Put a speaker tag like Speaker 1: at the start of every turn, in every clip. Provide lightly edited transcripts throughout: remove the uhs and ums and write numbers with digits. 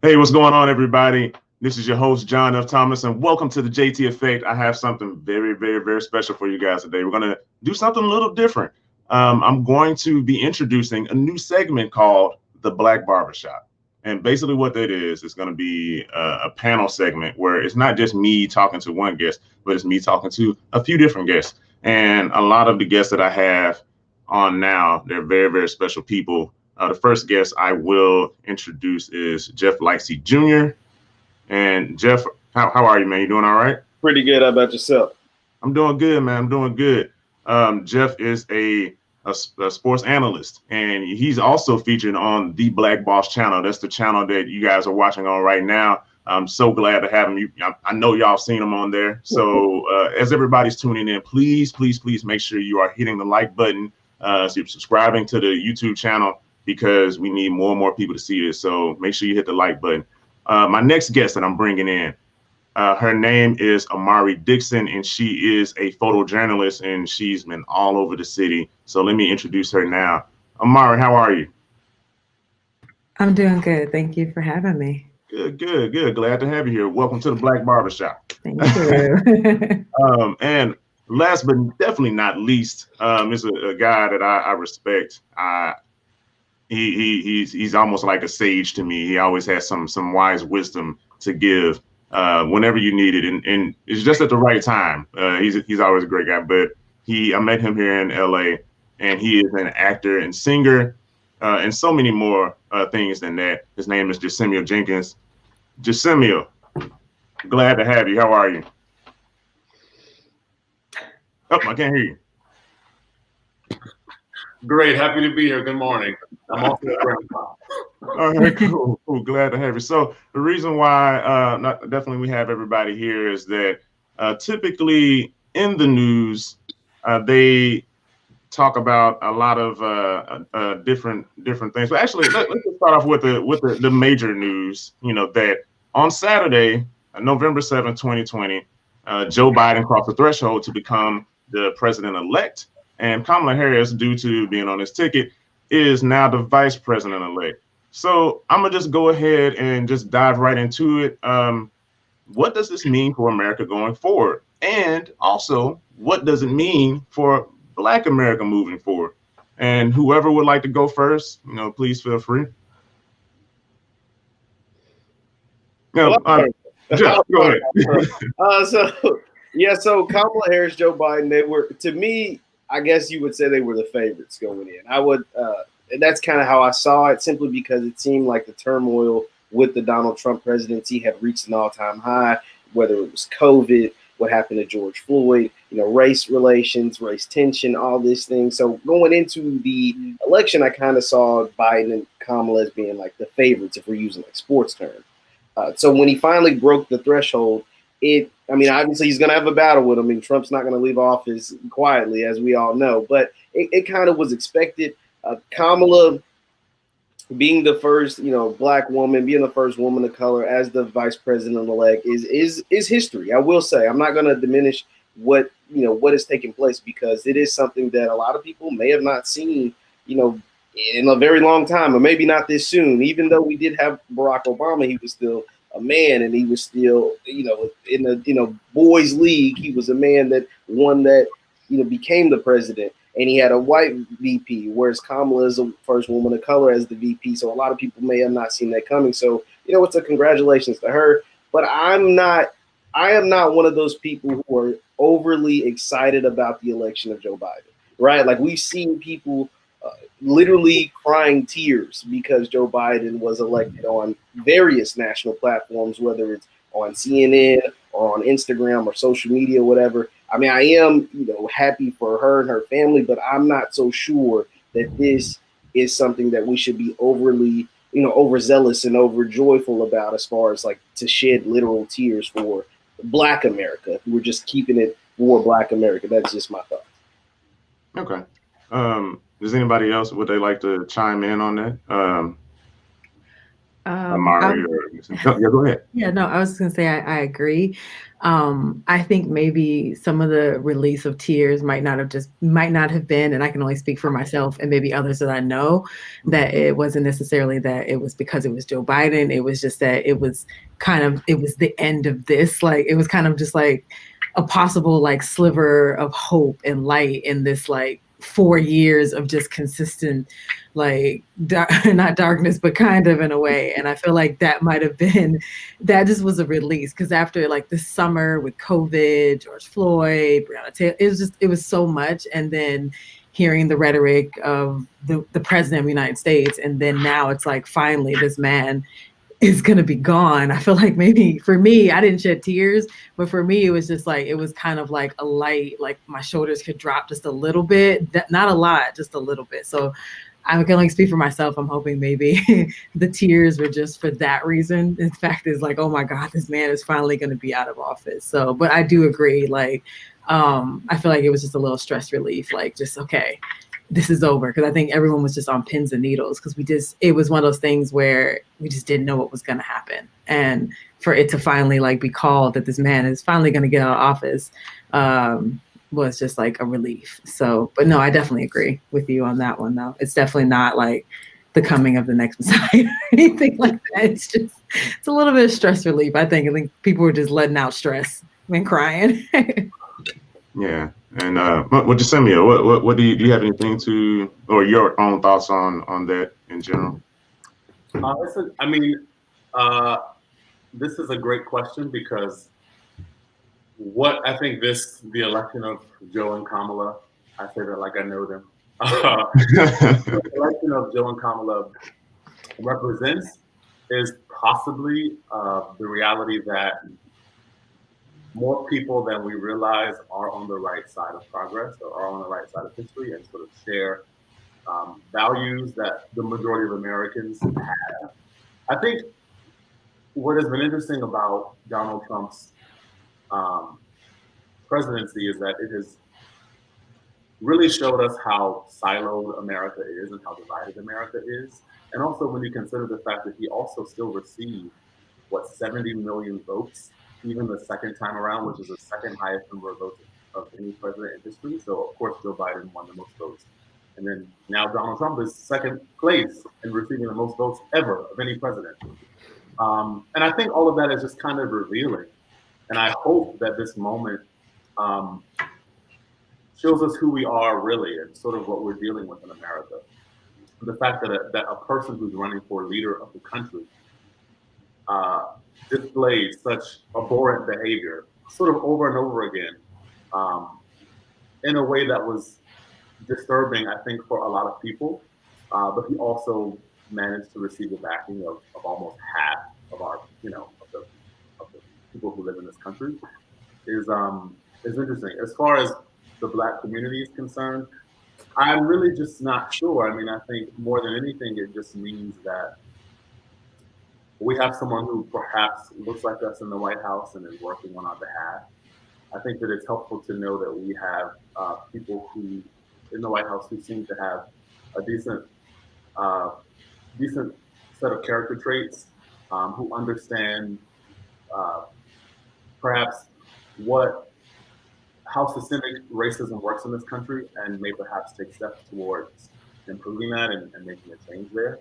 Speaker 1: Hey, what's going on, everybody? This is your host, John F. Thomas, and welcome to the JT Effect. I have something very, very, very special for you guys today. We're going to do something a little different. I'm going to be introducing a new segment called the Black Barbershop. And basically, what that is going to be a panel segment where it's not just me talking to one guest, but it's me talking to a few different guests. And a lot of the guests that I have on now, they're very, very special people. The first guest I will introduce is Jeff Lightsey Jr. And Jeff, how are you, man? You doing all right?
Speaker 2: Pretty good. How about yourself?
Speaker 1: I'm doing good, man. I'm doing good. Jeff is a sports analyst, and he's also featured on the Black Boss channel. That's the channel that you guys are watching on right now. I'm so glad to have him. I know y'all seen him on there. So as everybody's tuning in, please, please, please make sure you are hitting the like button, so you're subscribing to the YouTube channel, because we need more and more people to see this. So make sure you hit the like button. My next guest that I'm bringing in, her name is Amari Dixon, and she is a photojournalist, and she's been all over the city. So let me introduce her now. Amari, how are you?
Speaker 3: I'm doing good. Thank you for having me.
Speaker 1: Good, good, good. Glad to have you here. Welcome to the Black Barbershop.
Speaker 3: Thank you.
Speaker 1: And last but definitely not least, is a guy that I respect. He's almost like a sage to me. He always has some wise wisdom to give whenever you need it, and it's just at the right time. He's always a great guy. But I met him here in LA, and he is an actor and singer, and so many more things than that. His name is Jasimio Jenkins. Jasimio, glad to have you. How are you? Oh, I can't hear you.
Speaker 4: Great, happy to be here. Good morning. I'm off
Speaker 1: All right, cool. Glad to have you. So the reason why definitely we have everybody here is that typically in the news they talk about a lot of different things. But actually, let's just start off with the major news. You know that on Saturday, November 7th, 2020, Joe Biden crossed the threshold to become the president-elect, and Kamala Harris, due to being on his ticket, is now the vice president-elect. So I'm gonna just go ahead and just dive right into it. What does this mean for America going forward? And also, what does it mean for Black America moving forward? And whoever would like to go first, please feel free. No, Jeff, go ahead.
Speaker 2: So Kamala Harris, Joe Biden, they were, to me, I guess you would say they were the favorites going in. I would, and that's kind of how I saw it, simply because it seemed like the turmoil with the Donald Trump presidency had reached an all-time high, whether it was COVID, what happened to George Floyd, race relations, race tension, all these things. So going into the election, I kind of saw Biden and Kamala as being like the favorites, if we're using like sports terms. So when he finally broke the threshold, obviously he's going to have a battle with him. I mean, Trump's not going to leave office quietly, as we all know, but it kind of was expected. Kamala being the first, Black woman, being the first woman of color as the vice president-elect is history. I will say, I'm not going to diminish what is taking place, because it is something that a lot of people may have not seen, in a very long time, or maybe not this soon. Even though we did have Barack Obama, he was still a man, and he was still, in the boys league, he was a man that won that, became the president, and he had a white VP, whereas Kamala is the first woman of color as the VP. So a lot of people may have not seen that coming. So, it's a congratulations to her, but I am not one of those people who are overly excited about the election of Joe Biden, right? Like, we've seen people literally crying tears because Joe Biden was elected on various national platforms, whether it's on CNN or on Instagram or social media, whatever. I mean, I am, happy for her and her family, but I'm not so sure that this is something that we should be overly, overzealous and overjoyful about, as far as like to shed literal tears for Black America. If we're just keeping it for Black America, that's just my thought.
Speaker 1: Okay. Does anybody else, would they like to chime in on that? Amari, yeah, go ahead.
Speaker 3: Yeah, no, I was just gonna say I agree. I think maybe some of the release of tears might not have been, and I can only speak for myself and maybe others that I know, that it wasn't necessarily that it was because it was Joe Biden. It was just that it was the end of this. Like it was kind of just like a possible like sliver of hope and light in this like 4 years of just consistent like not darkness but kind of in a way. And I feel like that might have been that just was a release because after like this summer with COVID, George Floyd, Breonna Taylor, it was so much. And then hearing the rhetoric of the president of the United States, and then now it's like finally this man is going to be gone. I feel like maybe for me, I didn't shed tears, but for me, it was just like, it was kind of like a light, like my shoulders could drop just a little bit, not a lot, just a little bit. So I can only speak for myself. I'm hoping maybe the tears were just for that reason. In fact, is like, oh my God, this man is finally going to be out of office. So, but I do agree. Like, I feel like it was just a little stress relief, like just, okay, this is over. Cause I think everyone was just on pins and needles. Cause it was one of those things where we just didn't know what was going to happen. And for it to finally like be called that this man is finally going to get out of office, was just like a relief. So, but no, I definitely agree with you on that one though. It's definitely not like the coming of the next Messiah or anything like that. It's a little bit of stress relief. I think people were just letting out stress and crying.
Speaker 1: Yeah. And what Samuel, what do you have anything to, or your own thoughts on that in general?
Speaker 4: This is a great question because what I think the election of Joe and Kamala, I say that like I know them. The election of Joe and Kamala represents is possibly the reality that more people than we realize are on the right side of progress or are on the right side of history and sort of share values that the majority of Americans have. I think what has been interesting about Donald Trump's presidency is that it has really showed us how siloed America is and how divided America is. And also when you consider the fact that he also still received, 70 million votes, even the second time around, which is the second highest number of votes of any president in history. So of course, Joe Biden won the most votes. And then now Donald Trump is second place in receiving the most votes ever of any president. And I think all of that is just kind of revealing. And I hope that this moment shows us who we are really and sort of what we're dealing with in America. The fact that a person who's running for leader of the country displays such abhorrent behavior sort of over and over again in a way that was disturbing, I think, for a lot of people. But he also managed to receive the backing of almost half of our, of the people who live in this country is interesting. As far as the Black community is concerned, I'm really just not sure. I mean, I think more than anything, it just means that we have someone who perhaps looks like us in the White House and is working on our behalf. I think that it's helpful to know that we have people who in the White House who seem to have a decent set of character traits, who understand perhaps how systemic racism works in this country and may perhaps take steps towards improving that and making a change there.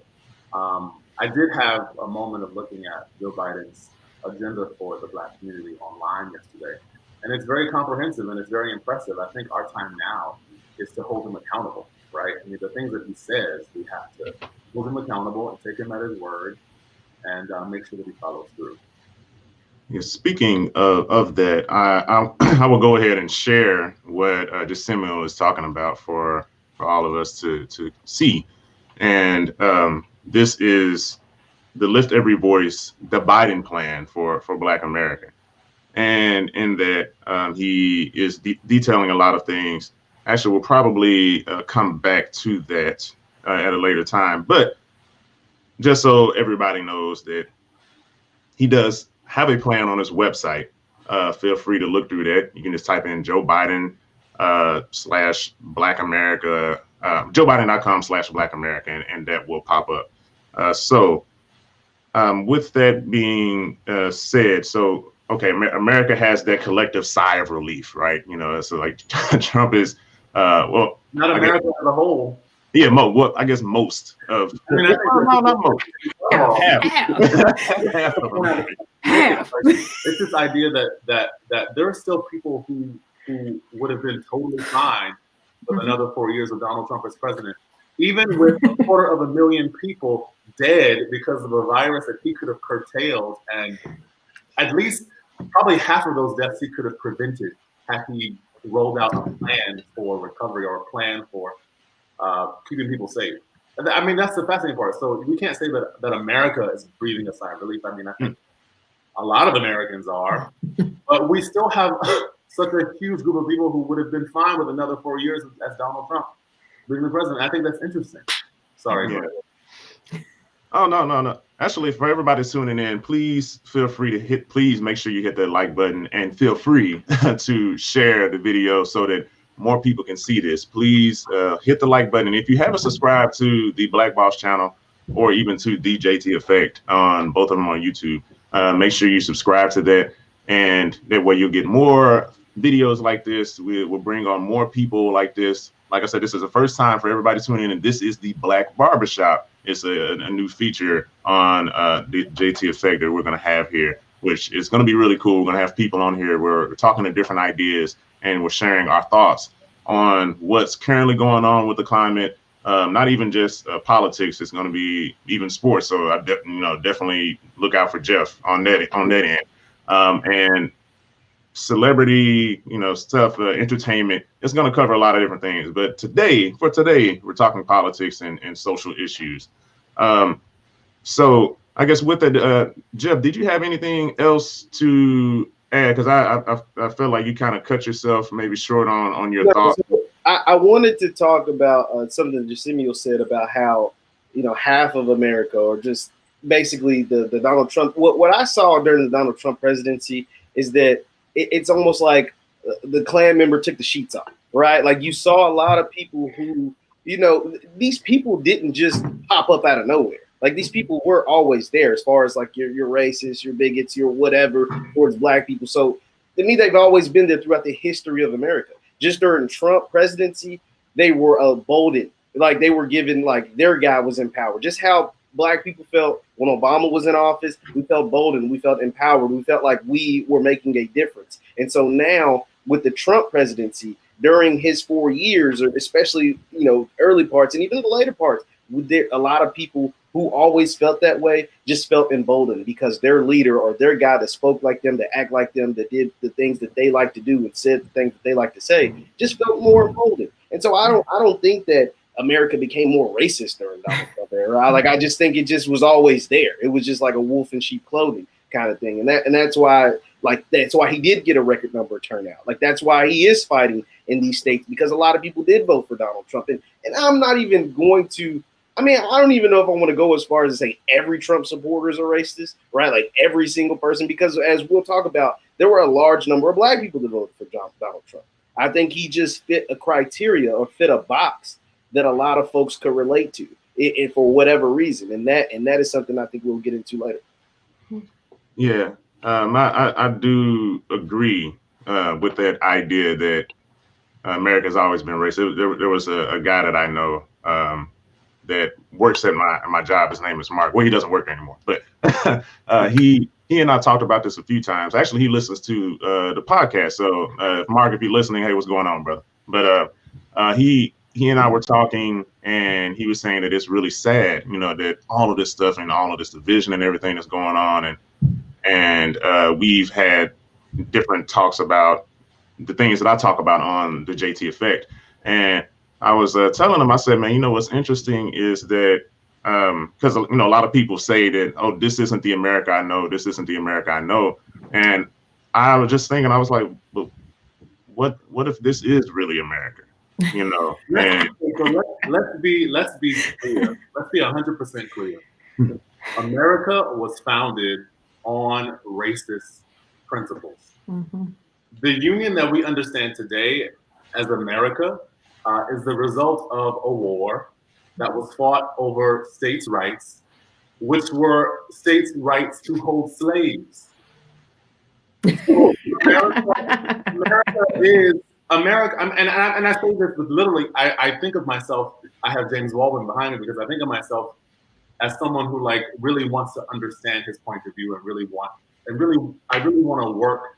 Speaker 4: I did have a moment of looking at Joe Biden's agenda for the Black community online yesterday, and it's very comprehensive and it's very impressive. I think our time now is to hold him accountable, right? I mean, the things that he says, we have to hold him accountable and take him at his word and make sure that he follows through.
Speaker 1: Yeah, speaking of that, I will go ahead and share what Samuel is talking about for all of us to see. And this is the Lift Every Voice, the Biden plan for Black America. And in that, he is detailing a lot of things. Actually, we'll probably come back to that at a later time. But just so everybody knows that he does have a plan on his website. Feel free to look through that. You can just type in Joe Biden /Black America, JoeBiden.com/Black America, and that will pop up. So with that being said, so okay, America has that collective sigh of relief, right? You know, so like Trump is, well,
Speaker 4: not America as a whole.
Speaker 1: Yeah, I guess most of.
Speaker 4: I mean, I think
Speaker 1: no, not most. Half.
Speaker 3: Half. Half.
Speaker 4: It's this idea that there are still people who would have been totally fine with another 4 years of Donald Trump as president, even with 250,000 people dead because of a virus that he could have curtailed, and at least probably half of those deaths he could have prevented had he rolled out a plan for recovery or a plan for keeping people safe. I mean, that's the fascinating part. So we can't say that America is breathing a sigh of relief. I mean, I think a lot of Americans are, but we still have such a huge group of people who would have been fine with another 4 years as Donald Trump being the president. I think that's interesting. Sorry.
Speaker 1: Yeah. Oh, no. Actually, for everybody tuning in, please feel free to please make sure you hit that like button, and feel free to share the video so that more people can see this. Please hit the like button. And if you haven't subscribed to the Black Boss channel or even to DJT Effect on both of them on YouTube, make sure you subscribe to that. And that way you'll get more videos like this. We'll bring on more people like this. Like I said, this is the first time for everybody tuning in, and this is the Black Barbershop. It's a new feature on the JT Effect that we're going to have here, which is going to be really cool. We're going to have people on here. We're talking to different ideas, and we're sharing our thoughts on what's currently going on with the climate. Not even just politics. It's going to be even sports. So I definitely look out for Jeff on that end. And celebrity, stuff, entertainment. It's going to cover a lot of different things. But today, we're talking politics and social issues. So I guess with that, Jeff, did you have anything else to add? Because I felt like you kind of cut yourself maybe short on your thoughts.
Speaker 2: I wanted to talk about something that Jasimio said about how, half of America, or just basically the Donald Trump. What I saw during the Donald Trump presidency is that it's almost like the Klan member took the sheets off, right? Like you saw a lot of people who, these people didn't just pop up out of nowhere. Like these people were always there, as far as like your racist, your bigots, your whatever towards black people. So to me, they've always been there throughout the history of America. Just during Trump presidency, they were emboldened. Like they were given, like their guy was in power. Just how black people felt when Obama was in office, we felt boldened, we felt empowered, we felt like we were making a difference. And so now with the Trump presidency, during his 4 years, or especially, early parts and even the later parts, a lot of people who always felt that way just felt emboldened because their leader or their guy that spoke like them, that act like them, that did the things that they like to do and said the things that they like to say, just felt more emboldened. And so I don't think that America became more racist during Donald Trump era. Like I just think it just was always there. It was just like a wolf in sheep clothing kind of thing. And that's why he did get a record number of turnout. Like that's why he is fighting in these states, because a lot of people did vote for Donald Trump. And I'm not even going to, I don't even know if I want to go as far as to say every Trump supporter is a racist, right? Like every single person, because as we'll talk about, there were a large number of black people that voted for Donald Trump. I think he just fit a criteria or fit a box that a lot of folks could relate to it for whatever reason. And that is something I think we'll get into later.
Speaker 1: Yeah, I do agree with that idea that America's always been racist. There was a guy that I know that works at my job. His name is Mark. Well, he doesn't work anymore, but he and I talked about this a few times. Actually, he listens to the podcast. So Mark, if you're listening, hey, what's going on, brother? But he and I were talking, and he was saying that it's really sad, that all of this stuff and all of this division and everything that's going on, and we've had different talks about the things that I talk about on the JT Effect. And I was telling him, I said, man, what's interesting is that because a lot of people say that, oh, this isn't the America I know, this isn't the America I know. And I was just thinking, I was like, well, what if this is really America? And
Speaker 4: So let's be clear. Let's be 100% clear. America was founded on racist principles.
Speaker 3: Mm-hmm.
Speaker 4: The union that we understand today as America is the result of a war that was fought over states' rights which were states' rights to hold slaves. So America is America, and I say this with literally. I think of myself. I have James Baldwin behind me because I think of myself as someone who like really wants to understand his point of view and I really want to work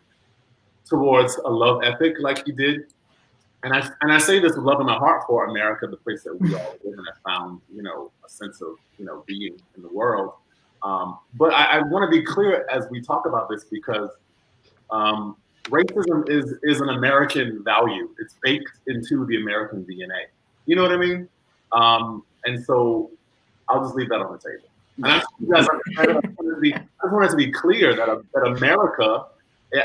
Speaker 4: towards a love ethic like he did. And I say this with love in my heart for America, the place that we all live and have found, a sense of, being in the world. But I want to be clear as we talk about this because racism is an American value. It's baked into the American DNA. You know what I mean? And so I'll just leave that on the table. And I just wanted to be clear that America,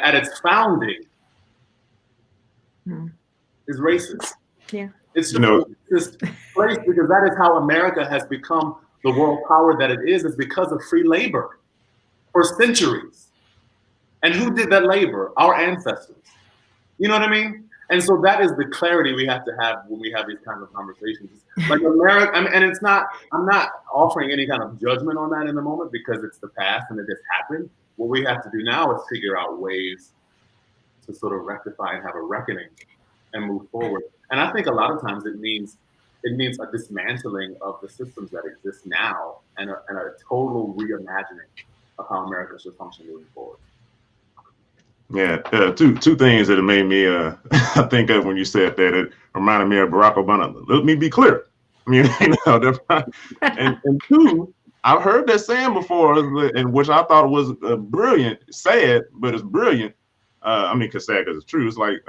Speaker 4: at its founding, is racist.
Speaker 3: Yeah.
Speaker 4: It's just a racist place because that is how America has become the world power that it is because of free labor for centuries. And who did that labor? Our ancestors. You know what I mean? And so that is the clarity we have to have when we have these kinds of conversations. Like America, and it's not, I'm not offering any kind of judgment on that in the moment because it's the past and it just happened. What we have to do now is figure out ways to sort of rectify and have a reckoning and move forward. And I think a lot of times it means a dismantling of the systems that exist now and a total reimagining of how America should function moving forward.
Speaker 1: Yeah, two things that have made me I think of when you said that. It reminded me of Barack Obama. Let me be clear. I mean, and two, I've heard that saying before, and which I thought was brilliant, sad, but it's brilliant. I mean, cause sad because it's true. It's like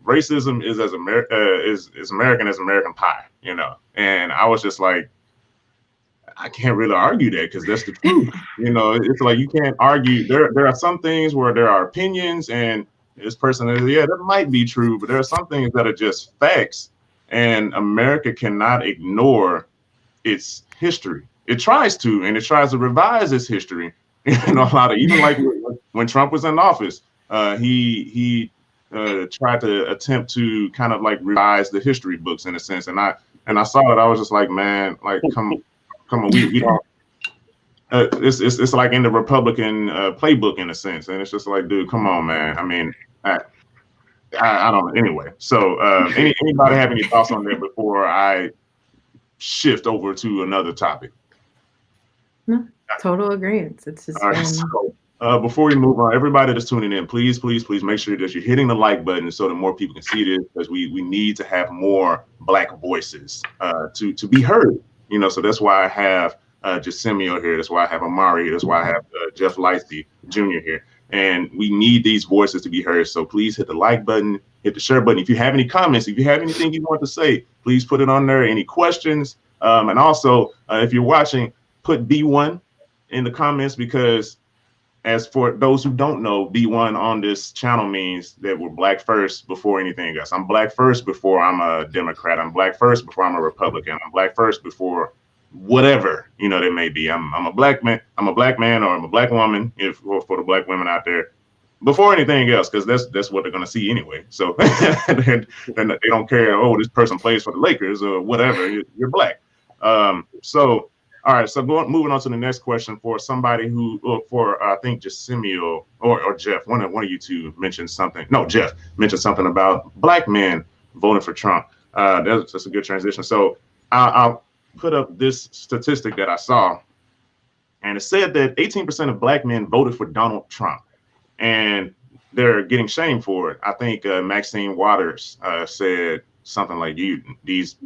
Speaker 1: racism is as American as American pie, And I was just like, I can't really argue that because that's the truth. It's like you can't argue. There are some things where there are opinions, and this person is, that might be true, but there are some things that are just facts, and America cannot ignore its history. It tries to, and it tries to revise its history. A lot of, even like when Trump was in office, he tried to attempt to kind of like revise the history books in a sense, and I saw it. I was just like, man, like come on, we don't. It's like in the Republican playbook in a sense, and it's just like, dude, come on, man. I mean, I don't know. Anyway, so anybody have any thoughts on that before I shift over to another topic?
Speaker 3: No, total agreement. It's just
Speaker 1: all right. So, before we move on, everybody that's tuning in, please make sure that you're hitting the like button so that more people can see this, because we need to have more Black voices to be heard. So that's why I have Jasimio here. That's why I have Amari here. That's why I have Jeff Lightsey Jr. here. And we need these voices to be heard. So please hit the like button, hit the share button. If you have any comments, if you have anything you want to say, please put it on there. Any questions? And also, if you're watching, put B1 in the comments, because as for those who don't know, B1 on this channel means that we're Black first before anything else. I'm Black first before I'm a Democrat. I'm Black first before I'm a Republican. I'm Black first before whatever, they may be. I'm a Black man. I'm a Black man, or I'm a Black woman, for the Black women out there, before anything else, because that's what they're going to see anyway. So they don't care, oh, this person plays for the Lakers or whatever. You're Black. So all right, so moving on to the next question for somebody I think Jasimio or Jeff, one of you two mentioned something. No, Jeff mentioned something about Black men voting for Trump. That's a good transition. So I'll put up this statistic that I saw, and it said that 18% of Black men voted for Donald Trump, and they're getting shamed for it. I think Maxine Waters said something like, these.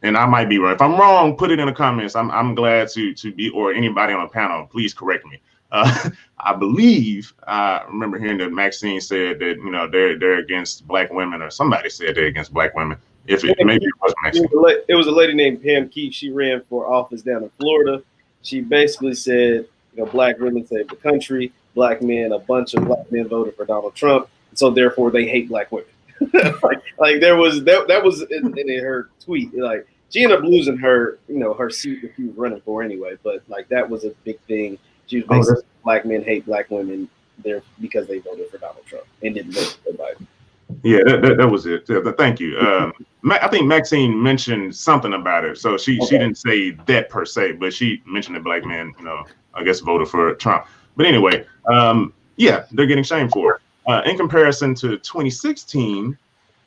Speaker 1: And I might be wrong. If I'm wrong, put it in the comments. I'm glad to be, or anybody on the panel, please correct me. I believe I remember hearing that Maxine said that they're against Black women, or somebody said they're against Black women. Maybe it was Maxine.
Speaker 2: It was a lady named Pam Keefe. She ran for office down in Florida. She basically said, Black women save the country. Black men, a bunch of Black men voted for Donald Trump, so therefore they hate Black women. like there was that was in her tweet. Like, she ended up losing her seat that she was running for anyway. But like, that was a big thing. She was basically Black men hate Black women there because they voted for Donald Trump and didn't vote for Biden.
Speaker 1: Yeah, that was it. Yeah, thank you. I think Maxine mentioned something about it. So she didn't say that per se, but she mentioned that black men, I guess voted for Trump. But anyway, yeah, they're getting shamed for it. In comparison to 2016,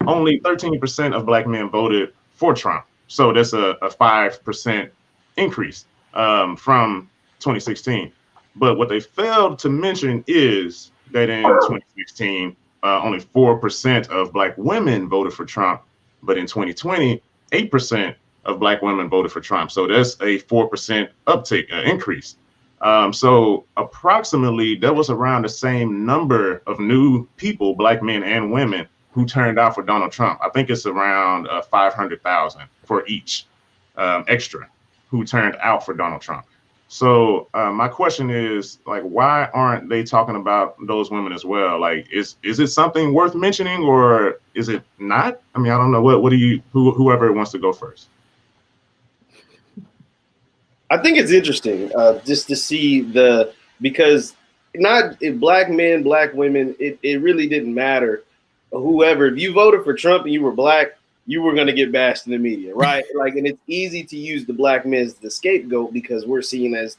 Speaker 1: only 13% of black men voted for Trump. So that's a 5% increase from 2016. But what they failed to mention is that in 2016, only 4% of black women voted for Trump. But in 2020, 8% of black women voted for Trump. So that's a 4% uptick, increase. So approximately, there was around the same number of new people, black men and women, who turned out for Donald Trump. I think it's around 500,000 for each extra who turned out for Donald Trump. So my question is, like, why aren't they talking about those women as well? Like, is it something worth mentioning, or is it not? I mean, I don't know. What do you? Whoever wants to go first.
Speaker 2: I think it's interesting just to see because not black men, black women, it really didn't matter. Whoever, if you voted for Trump and you were black, you were going to get bashed in the media, right? Like, and it's easy to use the black men as the scapegoat because we're seen as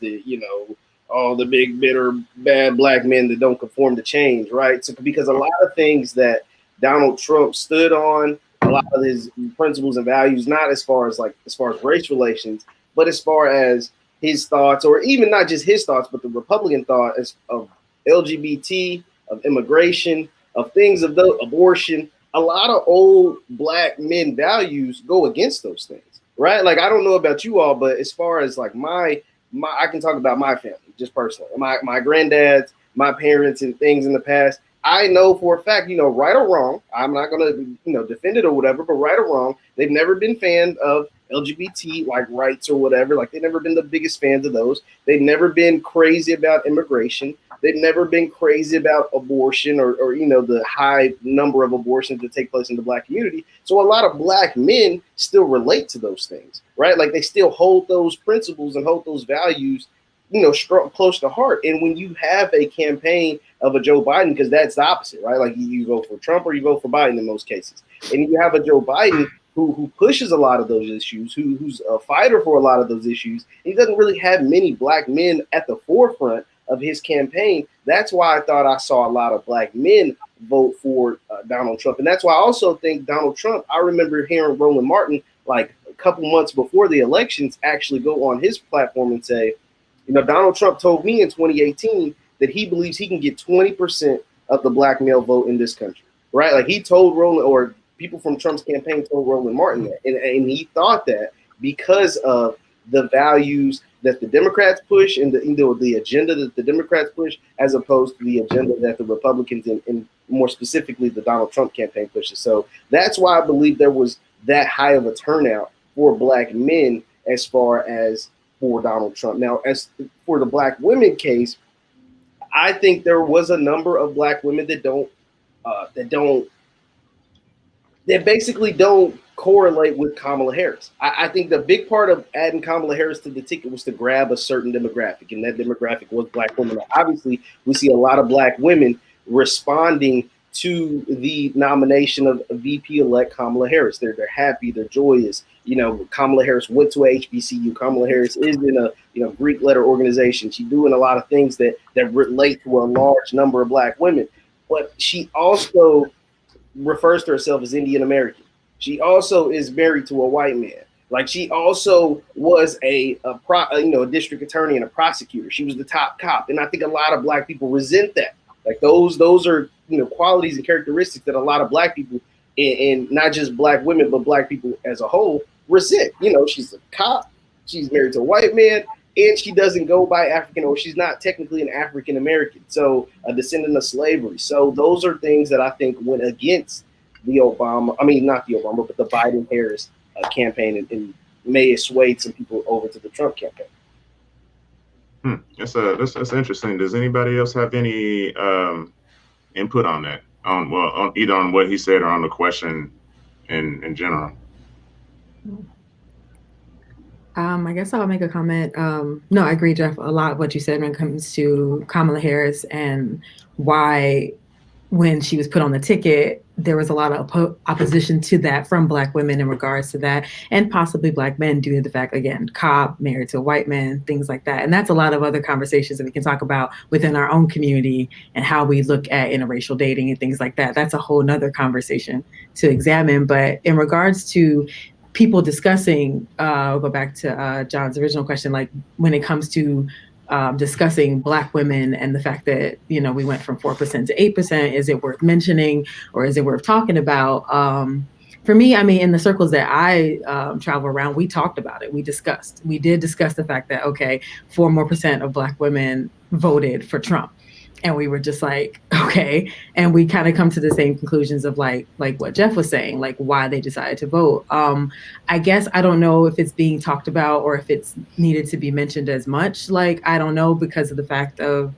Speaker 2: all the big, bitter, bad black men that don't conform to change, right? So, because a lot of things that Donald Trump stood on, a lot of his principles and values, not as far as race relations, but as far as his thoughts, or even not just his thoughts, but the Republican thought of LGBT, of immigration, of things of abortion, a lot of old black men values go against those things, right? Like, I don't know about you all, but as far as like my I can talk about my family just personally, my granddads, my parents, and things in the past. I know for a fact, right or wrong, I'm not gonna defend it or whatever, but right or wrong, they've never been fans of LGBT like rights or whatever. Like, they've never been the biggest fans of those. They've never been crazy about immigration. They've never been crazy about abortion or the high number of abortions that take place in the black community. So a lot of black men still relate to those things, right? Like, they still hold those principles and hold those values, strong, close to heart. And when you have a campaign of a Joe Biden, because that's the opposite, right? Like, you vote for Trump or you vote for Biden in most cases. And you have a Joe Biden who pushes a lot of those issues, who's a fighter for a lot of those issues. He doesn't really have many black men at the forefront of his campaign. That's why I thought I saw a lot of black men vote for Donald Trump. And that's why I also think Donald Trump, I remember hearing Roland Martin, like a couple months before the elections, actually go on his platform and say, Donald Trump told me in 2018 that he believes he can get 20% of the black male vote in this country, right? Like, he told Roland, or people from Trump's campaign told Roland Martin that. And he thought that because of the values that the Democrats push and the agenda that the Democrats push, as opposed to the agenda that the Republicans and more specifically the Donald Trump campaign pushes. So that's why I believe there was that high of a turnout for black men as far as for Donald Trump. Now, as for the black women case, I think there was a number of black women that basically don't correlate with Kamala Harris. I think the big part of adding Kamala Harris to the ticket was to grab a certain demographic, and that demographic was black women. Now, obviously, we see a lot of black women responding to the nomination of VP-elect Kamala Harris. They're happy, they're joyous. Kamala Harris went to a HBCU. Kamala Harris is in a Greek letter organization. She's doing a lot of things that relate to a large number of black women. But she also refers to herself as Indian American. She also is married to a white man. Like, she also was a district attorney and a prosecutor. She was the top cop, and I think a lot of black people resent that. Like, those are qualities and characteristics that a lot of black people, and not just black women, but black people as a whole, resent. She's a cop, she's married to a white man, and she doesn't go by African, or she's not technically an African American, so a descendant of slavery. So those are things that I think went against the not the Obama, but the Biden-Harris campaign, and may have swayed some people over to the Trump campaign.
Speaker 1: That's interesting. Does anybody else have any input on that? On either on what he said or on the question in general?
Speaker 3: I guess I'll make a comment. No, I agree, Jeff, a lot of what you said when it comes to Kamala Harris and why when she was put on the ticket, there was a lot of opposition to that from Black women in regards to that, and possibly Black men due to the fact, again, Cobb married to a white man, things like that. And that's a lot of other conversations that we can talk about within our own community and how we look at interracial dating and things like that. That's a whole nother conversation to examine. But in regards to people discussing, I'll go back to John's original question, like when it comes to discussing Black women and the fact that, you know, we went from 4% to 8%. Is it worth mentioning, or is it worth talking about? For me, I mean, in the circles that I travel around, we talked about it. We did discuss the fact that, okay, 4% more of Black women voted for Trump. And we were just like, okay. And we kind of come to the same conclusions of like what Jeff was saying, like why they decided to vote. I guess I don't know if it's being talked about or if it's needed to be mentioned as much. Like, I don't know, because of the fact of,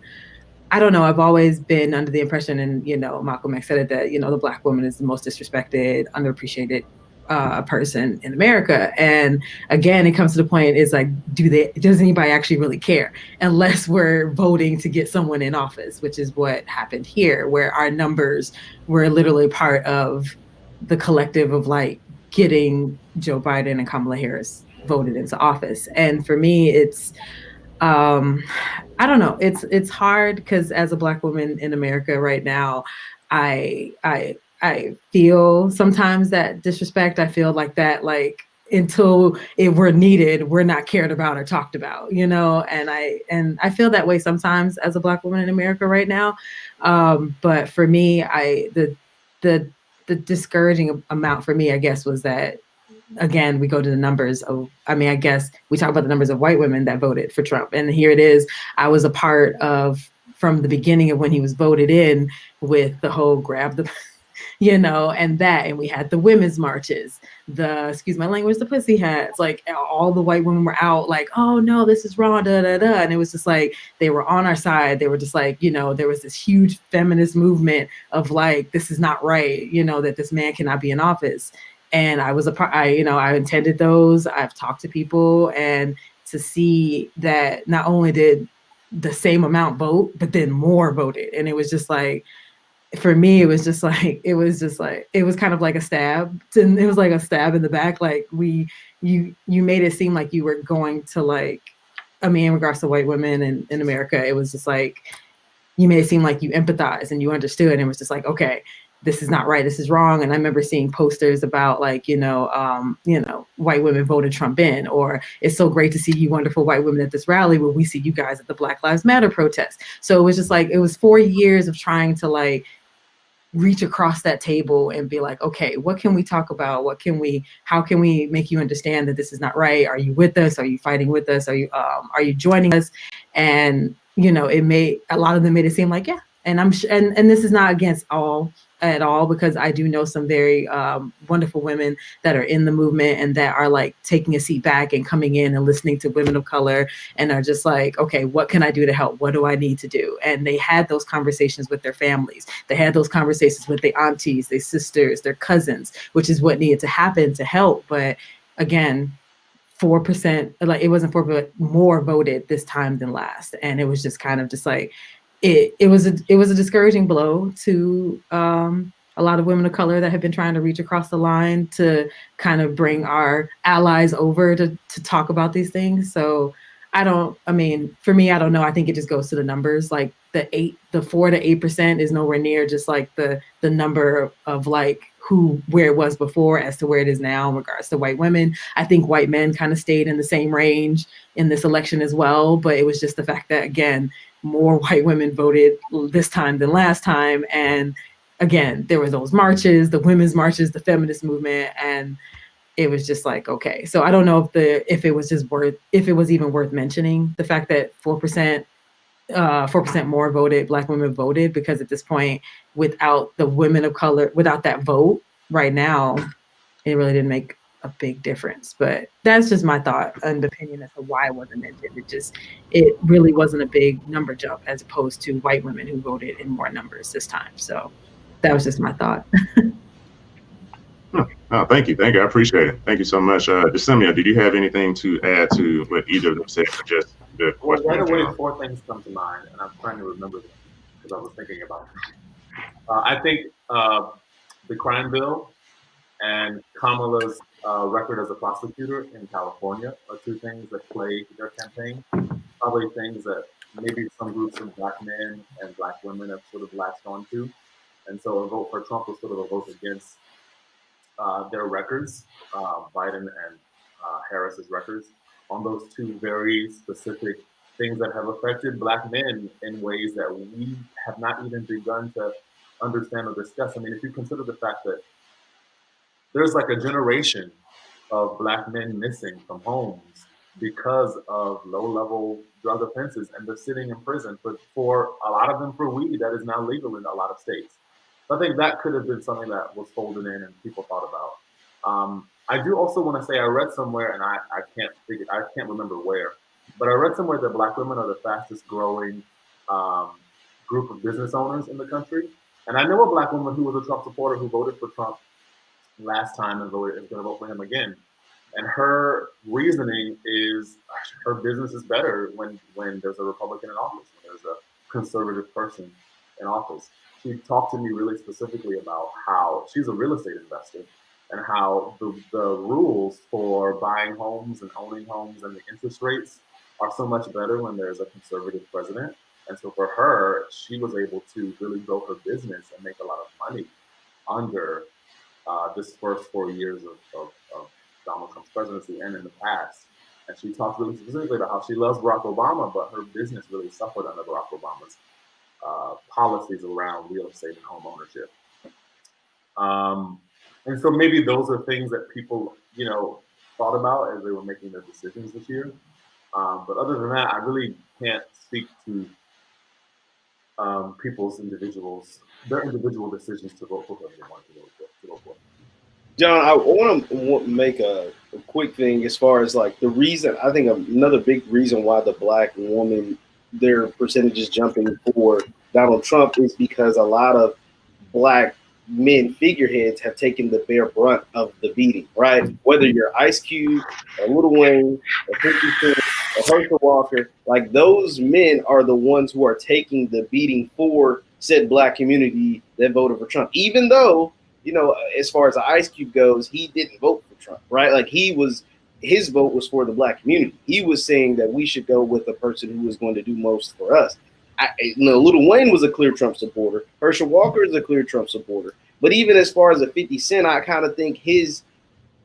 Speaker 3: I don't know, I've always been under the impression, and, you know, Malcolm X said it, that, you know, the Black woman is the most disrespected, underappreciated person in America. And again, it comes to the point, is like, does anybody actually really care, unless we're voting to get someone in office, which is what happened here, where our numbers were literally part of the collective of like getting Joe Biden and Kamala Harris voted into office. And for me, it's I don't know, it's hard, because as a Black woman in America right now, I feel sometimes that disrespect. I feel like that, like, until we're needed, we're not cared about or talked about, you know. And I feel that way sometimes as a Black woman in America right now. But for me, the discouraging amount for me, I guess, was that, again, we go to the numbers of, I mean, I guess we talk about the numbers of white women that voted for Trump. And here it is. I was a part of, from the beginning of when he was voted in, with the whole grab the, you know, and we had the women's marches, the, excuse my language, the pussy hats, like all the white women were out like, oh no, this is wrong, da, da, da. And it was just like, they were on our side. They were just like, you know, there was this huge feminist movement of like, this is not right, you know, that this man cannot be in office. And I was a part, I attended those. I've talked to people, and to see that not only did the same amount vote, but then more voted. And it was just like, for me, it was kind of like a stab. It was like a stab in the back. Like, you made it seem like you were going to, like, I mean, in regards to white women in America, it was just like, you made it seem like you empathized and you understood. And it was just like, okay, this is not right, this is wrong. And I remember seeing posters about like, white women voted Trump in, or it's so great to see you wonderful white women at this rally where we see you guys at the Black Lives Matter protest. So it was just like, it was 4 years of trying to like reach across that table and be like, okay, what can we talk about? How can we make you understand that this is not right? Are you with us? Are you fighting with us? Are you joining us? And, you know, a lot of them made it seem like, yeah. And and this is not against all at all, because I do know some very wonderful women that are in the movement and that are like taking a seat back and coming in and listening to women of color and are just like, okay, what can I do to help? What do I need to do? And they had those conversations with their families. They had those conversations with their aunties, their sisters, their cousins, which is what needed to happen to help. But again, 4%, like, it wasn't 4%, but more voted this time than last. And it was just kind of just like, it was a discouraging blow to a lot of women of color that have been trying to reach across the line to kind of bring our allies over to talk about these things. So for me, I don't know. I think it just goes to the numbers. Like the 4 to 8% is nowhere near just like the number of like where it was before as to where it is now in regards to white women. I think white men kind of stayed in the same range in this election as well. But it was just the fact that, again, more white women voted this time than last time. And again, there were those marches, the women's marches, the feminist movement, and it was just like, okay. So I don't know if it was even worth mentioning the fact that 4% more voted, Black women voted, because at this point, without the women of color, without that vote right now, it really didn't make a big difference. But that's just my thought and opinion as to why it wasn't mentioned. It really wasn't a big number jump as opposed to white women who voted in more numbers this time. So that was just my thought.
Speaker 1: No, thank you. I appreciate it. Thank you so much. Decemia, did you have anything to add to what either of them said? Just the
Speaker 4: well, right away, 4 things come to mind, and I'm trying to remember them because I was thinking about them. I think the crime bill and Kamala's record as a prosecutor in California are two things that plague their campaign. Probably things that maybe some groups of black men and black women have sort of latched onto. And so a vote for Trump was sort of a vote against their records, Biden and Harris's records, on those two very specific things that have affected black men in ways that we have not even begun to understand or discuss. I mean, if you consider the fact that there's like a generation of black men missing from homes because of low-level drug offenses, and they're sitting in prison for a lot of them for weed that is now legal in a lot of states. So I think that could have been something that was folded in and people thought about. I do also want to say I read somewhere, and I can't remember where, but I read somewhere that black women are the fastest growing group of business owners in the country. And I know a black woman who was a Trump supporter who voted for Trump last time and is going to vote for him again. And her reasoning is her business is better when there's a Republican in office, when there's a conservative person in office. She talked to me really specifically about how she's a real estate investor and how the rules for buying homes and owning homes and the interest rates are so much better when there's a conservative president. And so for her, she was able to really grow her business and make a lot of money under this first 4 years of Donald Trump's presidency and in the past. And she talked really specifically about how she loves Barack Obama, but her business really suffered under Barack Obama's policies around real estate and home ownership. And so maybe those are things that people, thought about as they were making their decisions this year. But other than that, I really can't speak to their individual decisions to vote for whoever they want to vote for.
Speaker 2: John, I want to make a quick thing as far as like the reason. I think another big reason why the black woman, their percentages jumping for Donald Trump is because a lot of black men figureheads have taken the bare brunt of the beating, right? Whether you're Ice Cube, or Lil Wayne, or 50 Cent, or Herschel Walker, like those men are the ones who are taking the beating for said black community that voted for Trump, even though, as far as the Ice Cube goes, he didn't vote for Trump, right? Like his vote was for the black community. He was saying that we should go with the person who is going to do most for us. Lil Wayne was a clear Trump supporter. Herschel Walker is a clear Trump supporter. But even as far as a 50 Cent, I kind of think his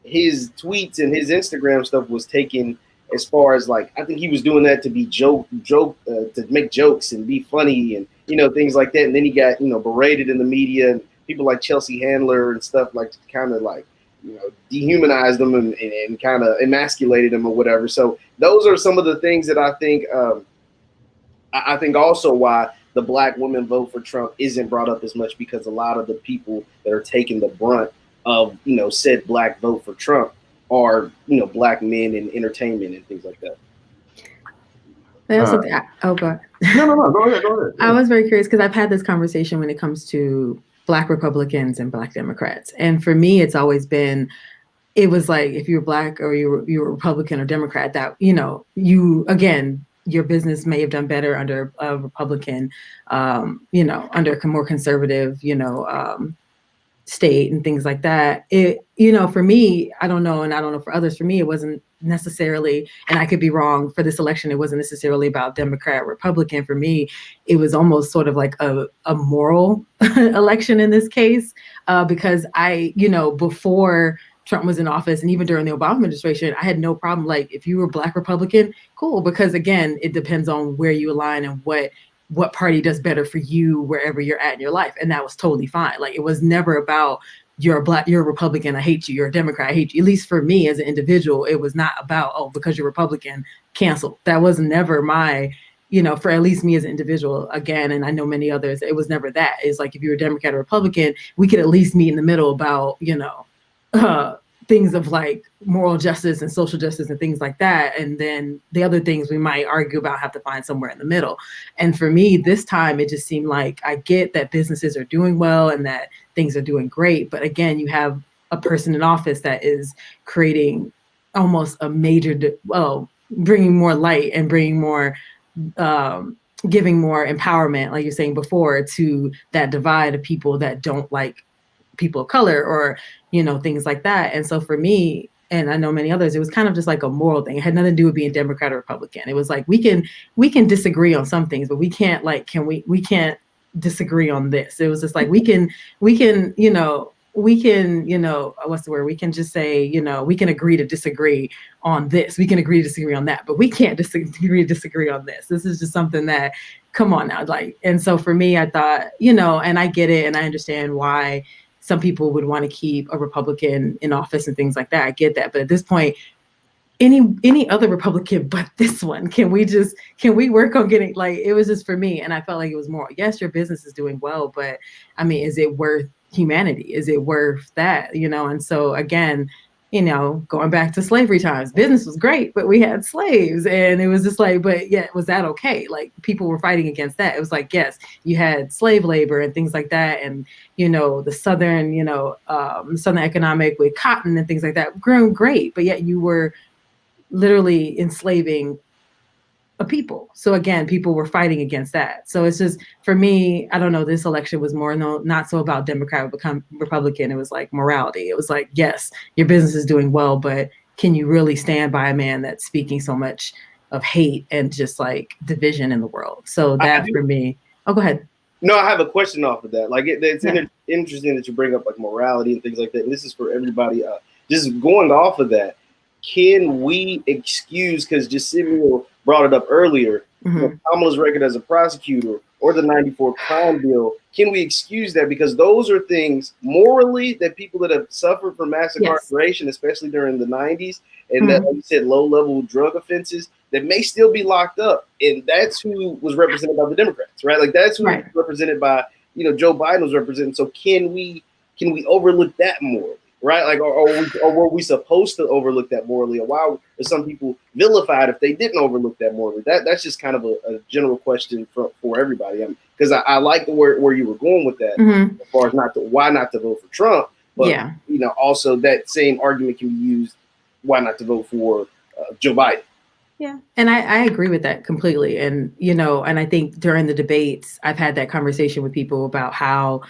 Speaker 2: tweets and his Instagram stuff was taken as far as like, I think he was doing that to be to make jokes and be funny and, things like that. And then he got, berated in the media and people like Chelsea Handler and stuff like kind of like, dehumanized them and kind of emasculated them or whatever. So those are some of the things that I think, I think also why the black women vote for Trump isn't brought up as much, because a lot of the people that are taking the brunt of, said black vote for Trump are, black men in entertainment and things like that.
Speaker 3: Go ahead.
Speaker 1: No, go ahead.
Speaker 3: I was very curious because I've had this conversation when it comes to black Republicans and black Democrats. And for me, it's always been, it was like, if you were black or you were Republican or Democrat, that, your business may have done better under a Republican, under a more conservative, state and things like that. It, for me, I don't know. And I don't know for others, for me, it wasn't necessarily, and I could be wrong, for this election, it wasn't necessarily about Democrat, Republican. For me, it was almost sort of like a moral election in this case, because before Trump was in office and even during the Obama administration, I had no problem. Like if you were Black Republican, cool. Because again, it depends on where you align and what party does better for you wherever you're at in your life. And that was totally fine. Like it was never about you're a Republican, I hate you. You're a Democrat, I hate you. At least for me as an individual, it was not about, because you're Republican, cancel. That was never my, for at least me as an individual, again, and I know many others, it was never that. It's like if you were Democrat or Republican, we could at least meet in the middle about, things of like moral justice and social justice and things like that. And then the other things we might argue about have to find somewhere in the middle. And for me, this time, it just seemed like I get that businesses are doing well and that things are doing great. But again, you have a person in office that is creating almost a major, bringing more light and bringing more giving more empowerment, like you're saying before, to that divide of people that don't like people of color or, things like that. And so for me, and I know many others, it was kind of just like a moral thing. It had nothing to do with being Democrat or Republican. It was like we can disagree on some things, but we can't we can't disagree on this. It was just like we can what's the word? We can just say, we can agree to disagree on this. We can agree to disagree on that, but we can't disagree on this. This is just something that, come on now. Like, and so for me, I thought, and I get it and I understand why some people would want to keep a Republican in office and things like that. I get that. But at this point, any other Republican but this one, can we work on getting, like, it was just for me. And I felt like it was more, yes, your business is doing well, but I mean, is it worth humanity? Is it worth that? And so again, going back to slavery times, business was great, but we had slaves, and it was just like, but yeah, was that okay? Like, people were fighting against that. It was like, yes, you had slave labor and things like that, and the southern economic with cotton and things like that, grown great, but yet you were literally enslaving a people. So again, people were fighting against that. So it's just, for me, I don't know, this election was more not so about Democrat become Republican. It was like morality. It was like, yes, your business is doing well, but can you really stand by a man that's speaking so much of hate and just like division in the world? So that for me. Oh, go ahead.
Speaker 2: No, I have a question off of that. Like, it's interesting that you bring up like morality and things like that. And this is for everybody. Just going off of that, can we excuse, because Jasimio brought it up earlier, Kamala's record as a prosecutor or the 94 crime bill, can we excuse that? Because those are things morally that people that have suffered from mass incarceration, especially during the 90s, and that, like you said, low-level drug offenses, that may still be locked up. And that's who was represented by the Democrats, right? Like, that's who was represented by, Joe Biden was representing. So can we overlook that morally? Right, like, or were we supposed to overlook that morally? Or why are some people vilified if they didn't overlook that morally? That's just kind of a general question for everybody. Because I like where you were going with that, as far as why not to vote for Trump, but also that same argument can be used why not to vote for Joe Biden.
Speaker 3: Yeah, and I agree with that completely. And and I think during the debates, I've had that conversation with people about how,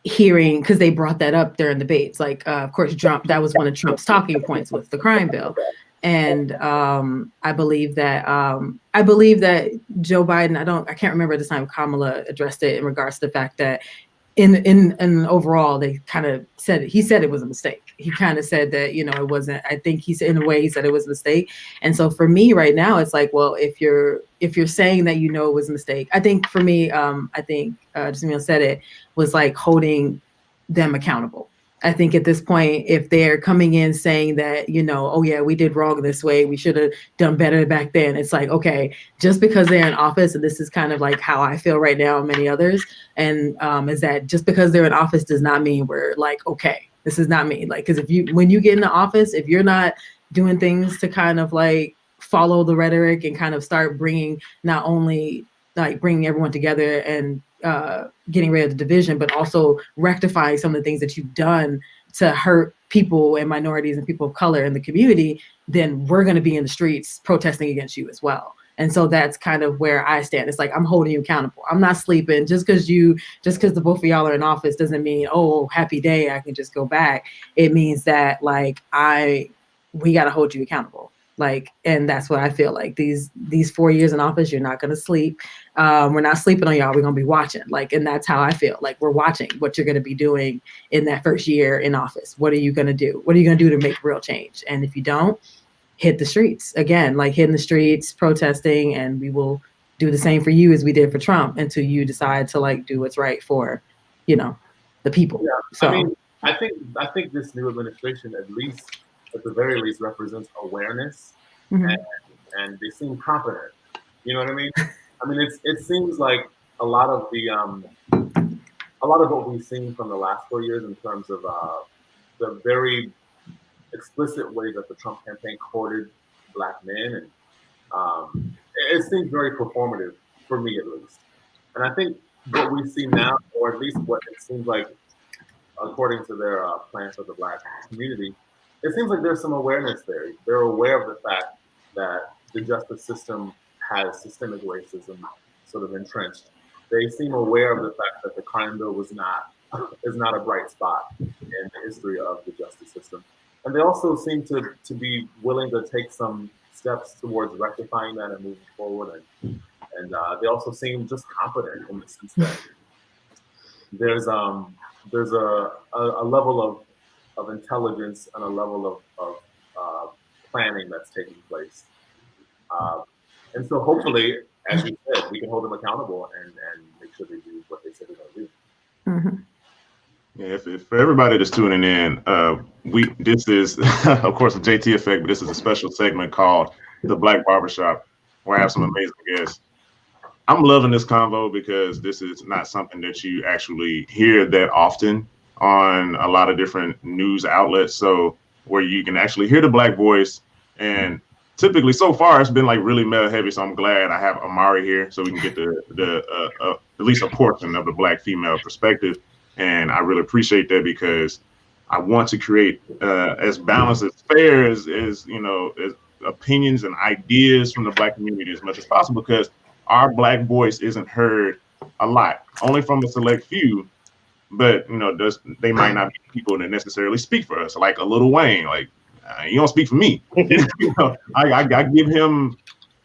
Speaker 3: hearing, because they brought that up during debates, like of course Trump, that was one of Trump's talking points with the crime bill, and I believe that Joe Biden, I can't remember the time Kamala addressed it in regards to the fact that in overall they kind of said it was a mistake. He kind of said that it wasn't. I think he said, in a way, he said it was a mistake. And so for me right now, it's like, well, if you're saying that it was a mistake, I think for me, I think Jamil said it was like holding them accountable. I think at this point, if they're coming in saying that, oh yeah, we did wrong this way, we should have done better back then. It's like, okay, just because they're in office, and this is kind of like how I feel right now and many others, and is that just because they're in office does not mean we're like, okay, this is not me. Like, because when you get in the office, if you're not doing things to kind of like follow the rhetoric and kind of start bringing, not only like bringing everyone together and getting rid of the division, but also rectifying some of the things that you've done to hurt people and minorities and people of color in the community, then we're going to be in the streets protesting against you as well. And so that's kind of where I stand. It's like, I'm holding you accountable. I'm not sleeping. Just because the both of y'all are in office doesn't mean, oh, happy day, I can just go back. It means that like we got to hold you accountable. Like, and that's what I feel like. These 4 years in office, you're not going to sleep. We're not sleeping on y'all. We're going to be watching. Like, and that's how I feel. Like, we're watching what you're going to be doing in that first year in office. What are you going to do? What are you going to do to make real change? And if you don't, hit the streets again, like hitting the streets, protesting, and we will do the same for you as we did for Trump until you decide to like do what's right for, the people.
Speaker 4: Yeah.
Speaker 3: So
Speaker 4: I mean, I think this new administration, at the very least, represents awareness, and they seem confident. You know what I mean? I mean, it seems like a lot of what we've seen from the last 4 years in terms of the very explicit way that the Trump campaign courted Black men, and it seems very performative for me at least. And I think what we see now, or at least what it seems like, according to their plans for the Black community, it seems like there's some awareness there. They're aware of the fact that the justice system has systemic racism, sort of entrenched. They seem aware of the fact that the crime bill is not a bright spot in the history of the justice system. And they also seem to be willing to take some steps towards rectifying that and moving forward. And they also seem just confident in the sense that there's a level of intelligence and a level of planning that's taking place. And so hopefully, as you said, we can hold them accountable and make sure they do what they said they're going to do.
Speaker 3: Mm-hmm.
Speaker 1: Yeah, if for everybody that's tuning in, this is of course a JT effect, but this is a special segment called the Black Barbershop, where I have some amazing guests. I'm loving this convo because this is not something that you actually hear that often on a lot of different news outlets. So where you can actually hear the Black voice, and typically so far it's been like really male heavy. So I'm glad I have Amari here so we can get the at least a portion of the Black female perspective. And I really appreciate that because I want to create as balanced, as fair as you know, as opinions and ideas from the Black community as much as possible, because our Black voice isn't heard a lot, only from a select few. But you know, they might not be people that necessarily speak for us, like a Lil Wayne. Like you don't speak for me. You know, I give him.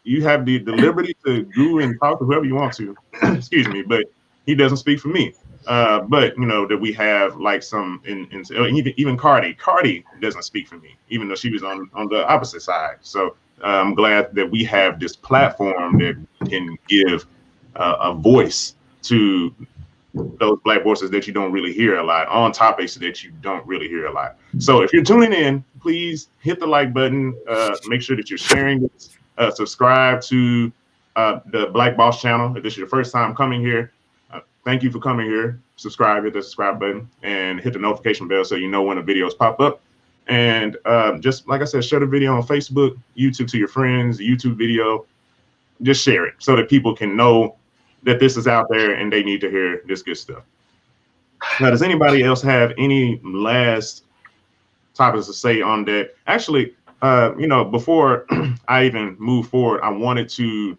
Speaker 1: You have the liberty to go and talk to whoever you want to. Excuse me, but he doesn't speak for me. But you know that we have like some even Cardi doesn't speak for me, even though she was on the opposite side. So I'm glad that we have this platform that can give a voice to those Black voices that you don't really hear a lot on topics that you don't really hear a lot. So if you're tuning in, please hit the like button. Make sure that you're sharing this. Subscribe to the Black Boss channel. If this is your first time coming here, thank you for coming here. Subscribe, hit the subscribe button, and hit the notification bell so you know when the videos pop up. And just like I said, share the video on Facebook, YouTube to your friends, YouTube video. Just share it so that people can know that this is out there and they need to hear this good stuff. Now, does anybody else have any last topics to say on that? Actually, you know, before I even move forward, I wanted to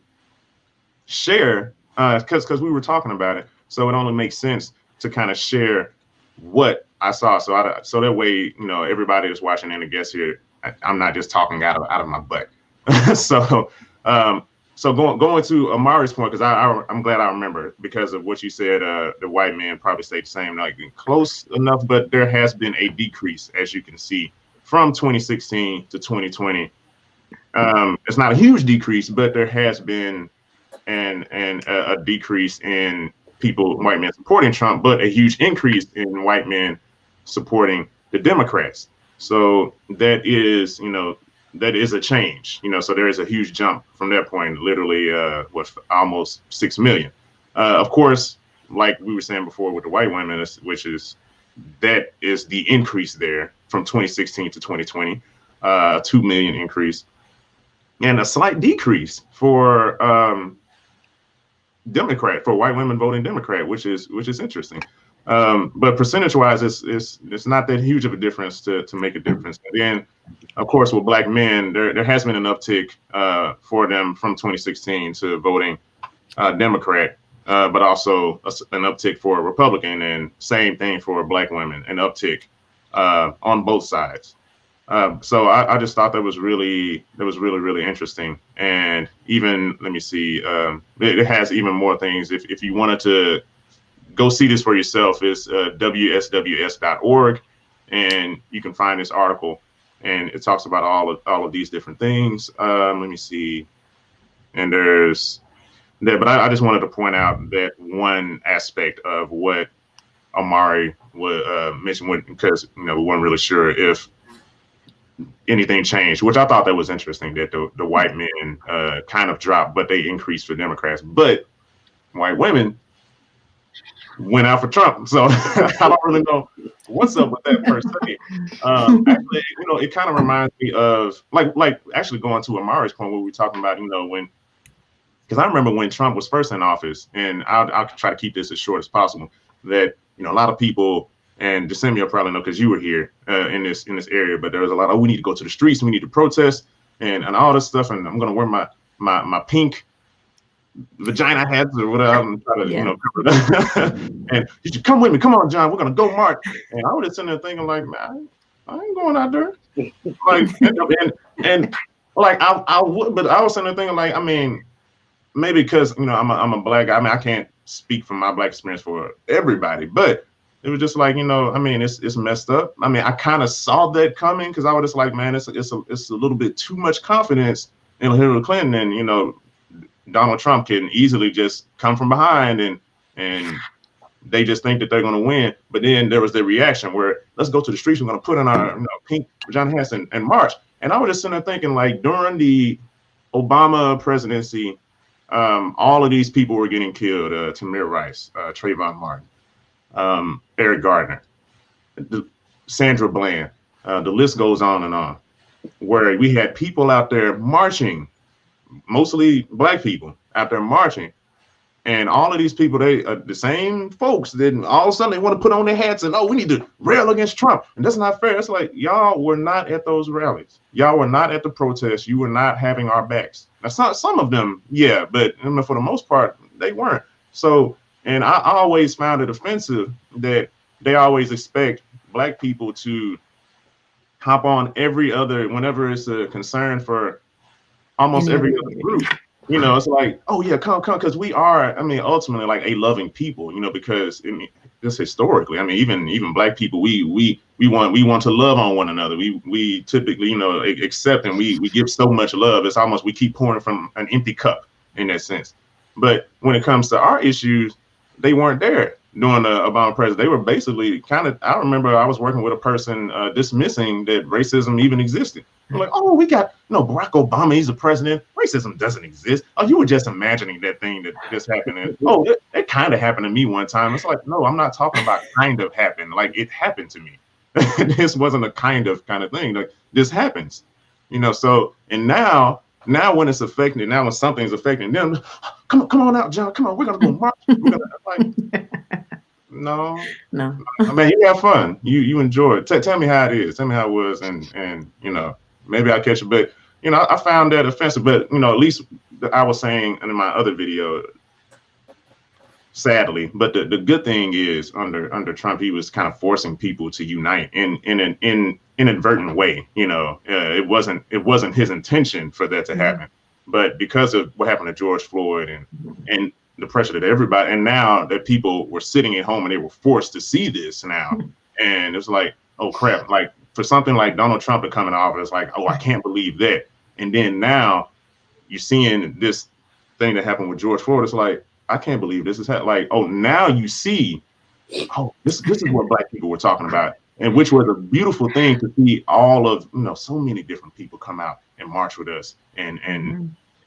Speaker 1: share because we were talking about it. So it only makes sense to kind of share what I saw. So that way, you know, everybody that's watching and the guests here, I'm not just talking out of my butt. So going to Amari's point, because I'm glad I remember because of what you said. The white man probably stayed the same, like close enough, but there has been a decrease, as you can see, from 2016 to 2020. It's not a huge decrease, but there has been a decrease in white men supporting Trump, but a huge increase in white men supporting the Democrats. So that is, you know, that is a change, you know, so there is a huge jump from that point, literally almost 6 million. Of course, like we were saying before with the white women, that is the increase there from 2016 to 2020, 2 million increase, and a slight decrease for white women voting Democrat, which is interesting. But percentage wise, it's not that huge of a difference to make a difference. And then, of course, with Black men, there has been an uptick for them from 2016 to voting Democrat, but also an uptick for Republican, and same thing for Black women, an uptick on both sides. So I just thought that was really interesting. And even, let me see, it has even more things. If you wanted to go see this for yourself, it's WSWS.org, and you can find this article, and it talks about all of these different things. Let me see, and there's there, but I just wanted to point out that one aspect of what Amari mentioned, because you know we weren't really sure if anything changed, which I thought that was interesting, that the white men kind of dropped, but they increased for Democrats, but white women went out for Trump. So I don't really know what's up with that per se. Actually, you know, it kind of reminds me of like actually going to Amari's point where we were talking about, you know, because I remember when Trump was first in office, and I'll try to keep this as short as possible, that, you know, a lot of people, and December you'll probably know because you were here in this area, but there was a lot of, we need to go to the streets, we need to protest and all this stuff, and I'm going to wear my pink vagina hats or whatever. I'm trying to,
Speaker 3: Yeah.
Speaker 1: cover it. And you should come with me. Come on, John. We're gonna go march. And I was just sitting there thinking, like, man, I ain't going out there. Like, and like I would, but I was sitting there thinking, like, I mean, maybe because I'm a black guy. I mean, I can't speak from my black experience for everybody, but it was just like, I mean, it's messed up. I mean, I kind of saw that coming because I was just like, man, it's a little bit too much confidence in Hillary Clinton, and Donald Trump can easily just come from behind and they just think that they're going to win. But then there was the reaction where let's go to the streets. We're going to put on our pink vagina hats and march. And I was just sitting there thinking, like, during the Obama presidency, all of these people were getting killed. Tamir Rice, Trayvon Martin, Eric Gardner, Sandra Bland. The list goes on and on, where we had people out there marching, mostly black people out there marching. And all of these people, they the same folks, then all of a sudden they want to put on their hats and, we need to rail against Trump. And that's not fair. It's like, y'all were not at those rallies. Y'all were not at the protests. You were not having our backs. Now, some of them, yeah, but for the most part, they weren't. So, and I always found it offensive that they always expect black people to hop on whenever it's a concern for almost every other group. It's like, oh yeah, come, because we are, ultimately like a loving people, because just historically, even black people, we want to love on one another. We typically, accept, and we give so much love. It's almost we keep pouring from an empty cup in that sense. But when it comes to our issues, they weren't there during the Obama presidency. They were basically I remember I was working with a person dismissing that racism even existed. I'm like, oh, we got Barack Obama, he's the president. Racism doesn't exist. Oh, you were just imagining that thing that just happened. And, it kind of happened to me one time. It's like, no, I'm not talking about kind of happened. Like, it happened to me. This wasn't a kind of thing. Like, this happens. So, and now when it's affecting, now when something's affecting them, come on out, John. Come on, we're gonna go march. No. I mean, you have fun. You enjoy it. Tell me how it is. Tell me how it was, and maybe I'll catch it. But I found that offensive. But at least I was saying in my other video, sadly. But the good thing is under Trump, he was kind of forcing people to unite in an inadvertent way. It wasn't his intention for that to happen, but because of what happened to George Floyd and the pressure that everybody, and now that people were sitting at home and they were forced to see this now, and it's like, oh crap, like for something like Donald Trump to come in office, like, oh, I can't believe that. And then now you're seeing this thing that happened with George Floyd. It's like, I can't believe this is like, oh, now you see, oh, this is what black people were talking about, and which was a beautiful thing to see all of, so many different people come out and march with us. And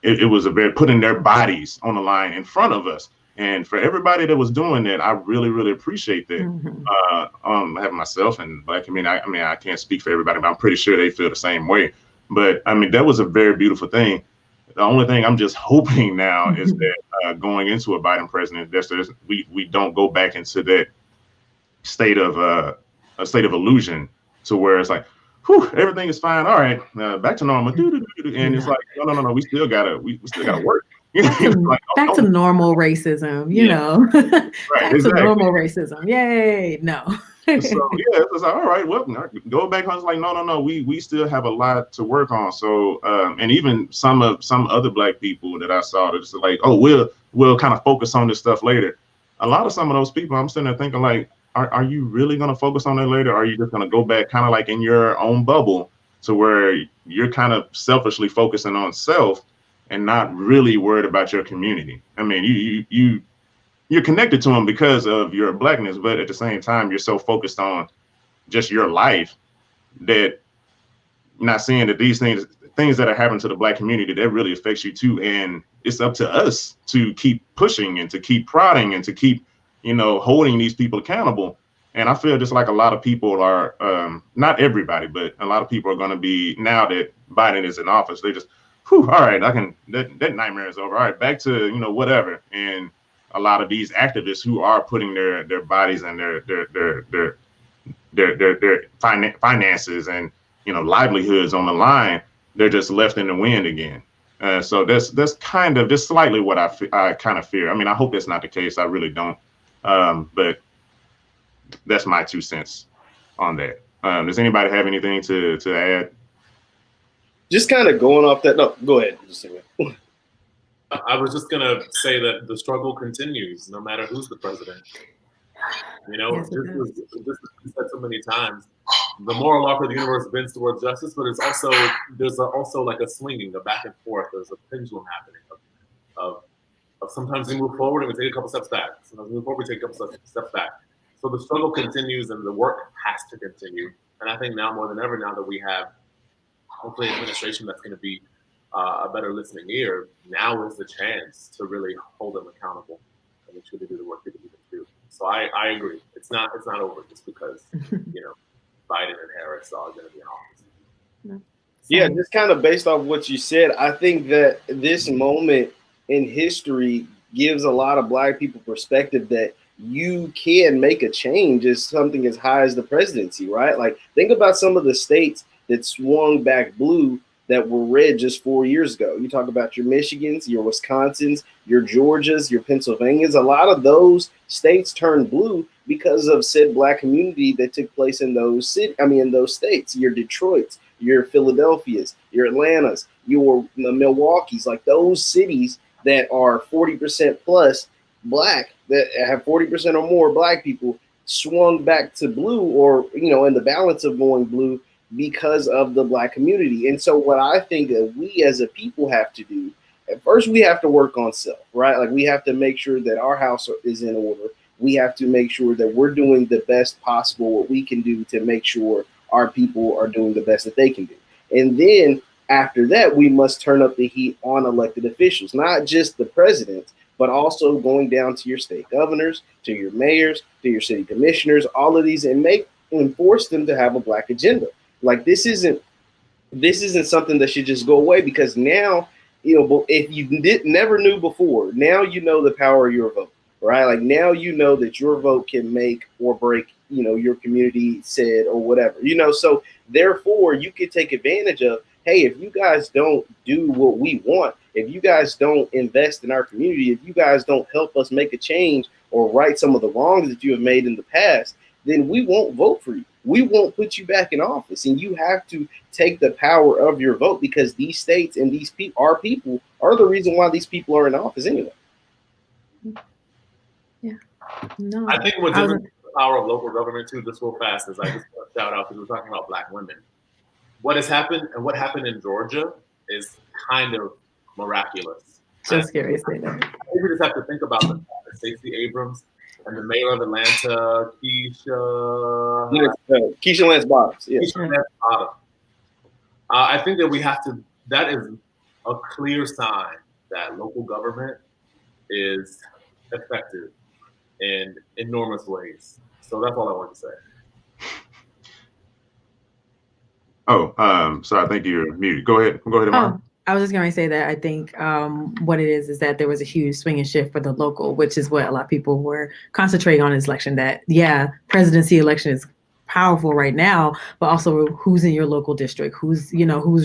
Speaker 1: it was putting their bodies on the line in front of us. And for everybody that was doing that, I really, really appreciate that. Having myself and black community, I can't speak for everybody, but I'm pretty sure they feel the same way. But that was a very beautiful thing. The only thing I'm just hoping now is that going into a Biden president, we don't go back into that state of illusion to where it's like, whew, everything is fine. All right, back to normal. And it's like, no, we still gotta work.
Speaker 3: Back to normal racism,
Speaker 1: Right,
Speaker 3: back to normal racism. Yay, no.
Speaker 1: So it's like, all right, well, go back home. It's like, no, we still have a lot to work on. So, and even some other black people that I saw, that's like, oh, we'll kind of focus on this stuff later. A lot of some of those people, I'm sitting there thinking, like, are you really going to focus on that later? Or are you just going to go back kind of like in your own bubble to where you're kind of selfishly focusing on self and not really worried about your community? You're connected to them because of your blackness, but at the same time, you're so focused on just your life that you're not seeing that these things that are happening to the black community, that really affects you too. And it's up to us to keep pushing and to keep prodding and to keep, holding these people accountable. And I feel just like a lot of people are, not everybody, but a lot of people are going to be, now that Biden is in office, they just, all right, that nightmare is over. All right, back to, whatever. And a lot of these activists who are putting their bodies and their finances and livelihoods on the line, they're just left in the wind again. So that's kind of just slightly what I kind of fear. I mean, I hope that's not the case. I really don't. But that's my 2 cents on that. Does anybody have anything to add?
Speaker 2: Just kind of going off that. No, go ahead.
Speaker 4: I was just gonna say that the struggle continues no matter who's the president. You know,
Speaker 3: Yes,
Speaker 4: just as we said so many times, the moral arc of the universe bends towards justice, but there's also like a swinging, a back and forth. There's a pendulum happening of sometimes we move forward and we take a couple steps back. Sometimes we move forward, we take a couple steps back. So the struggle continues and the work has to continue. And I think now more than ever, now that we have hopefully an administration that's going to be a better listening ear, now is the chance to really hold them accountable and make sure they do the work they need to do. So I agree. It's not over just because Biden and Harris are going to be in office.
Speaker 3: No.
Speaker 2: Yeah, just kind of based off what you said, I think that this moment in history gives a lot of Black people perspective that you can make a change as something as high as the presidency, right? Like, think about some of the states that swung back blue that were red just 4 years ago. You talk about your Michigans, your Wisconsins, your Georgias, your Pennsylvanias. A lot of those states turned blue because of said Black community that took place in those states. Your Detroits, your Philadelphias, your Atlantas, your Milwaukees, like those cities that are 40% plus Black, that have 40% or more Black people, swung back to blue, or in the balance of going blue because of the Black community. And so what I think that we as a people have to do, at first we have to work on self, right? Like, we have to make sure that our house is in order. We have to make sure that we're doing the best possible what we can do to make sure our people are doing the best that they can do. And then after that, we must turn up the heat on elected officials, not just the president, but also going down to your state governors, to your mayors, to your city commissioners, all of these, and force them to have a Black agenda. Like, this isn't something that should just go away, because now, if you never knew before, now you know the power of your vote, right? Like, now you know that your vote can make or break, your community said or whatever, so therefore you could take advantage of, hey, if you guys don't do what we want, if you guys don't invest in our community, if you guys don't help us make a change or right some of the wrongs that you have made in the past, then we won't vote for you. We won't put you back in office. And you have to take the power of your vote, because these states and these people, our people, are the reason why these people are in office anyway.
Speaker 3: Yeah. No.
Speaker 4: I think what the power of local government too, just real fast, is I just want to shout out, because we're talking about Black women. What has happened and what happened in Georgia is kind of miraculous.
Speaker 3: Just scary to say that.
Speaker 4: We just have to think about the fact that Stacey Abrams and the mayor of Atlanta,
Speaker 2: Keisha Lance Bottoms. Yes.
Speaker 4: Keisha Lance Bottoms. I think that that is a clear sign that local government is effective in enormous ways. So that's all I want to say.
Speaker 1: Oh, sorry, I think you're muted. Go ahead, Amara.
Speaker 3: I was just going to say that I think what it is that there was a huge swing and shift for the local, which is what a lot of people were concentrating on in this election. That, yeah, presidency election is powerful right now, but also who's in your local district, who's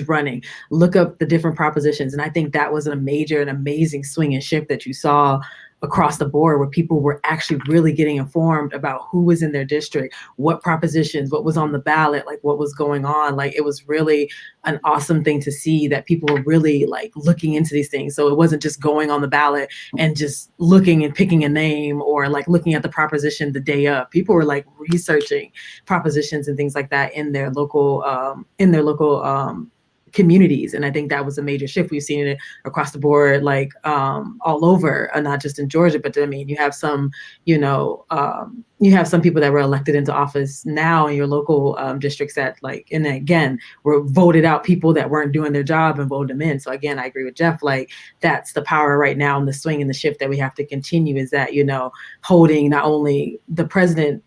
Speaker 3: running. Look up the different propositions. And I think that was a major and amazing swing and shift that you saw across the board, where people were actually really getting informed about who was in their district, what propositions, what was on the ballot, like what was going on. Like, it was really an awesome thing to see that people were really like looking into these things. So it wasn't just going on the ballot and just looking and picking a name, or like looking at the proposition the day of. People were like researching propositions and things like that in their local communities. And I think that was a major shift. We've seen it across the board, like all over, not just in Georgia, but I mean, you have some people that were elected into office now in your local districts that and again, were voted out people that weren't doing their job and voted them in. So again, I agree with Jeff, like that's the power right now, and the swing and the shift that we have to continue is that, holding not only the president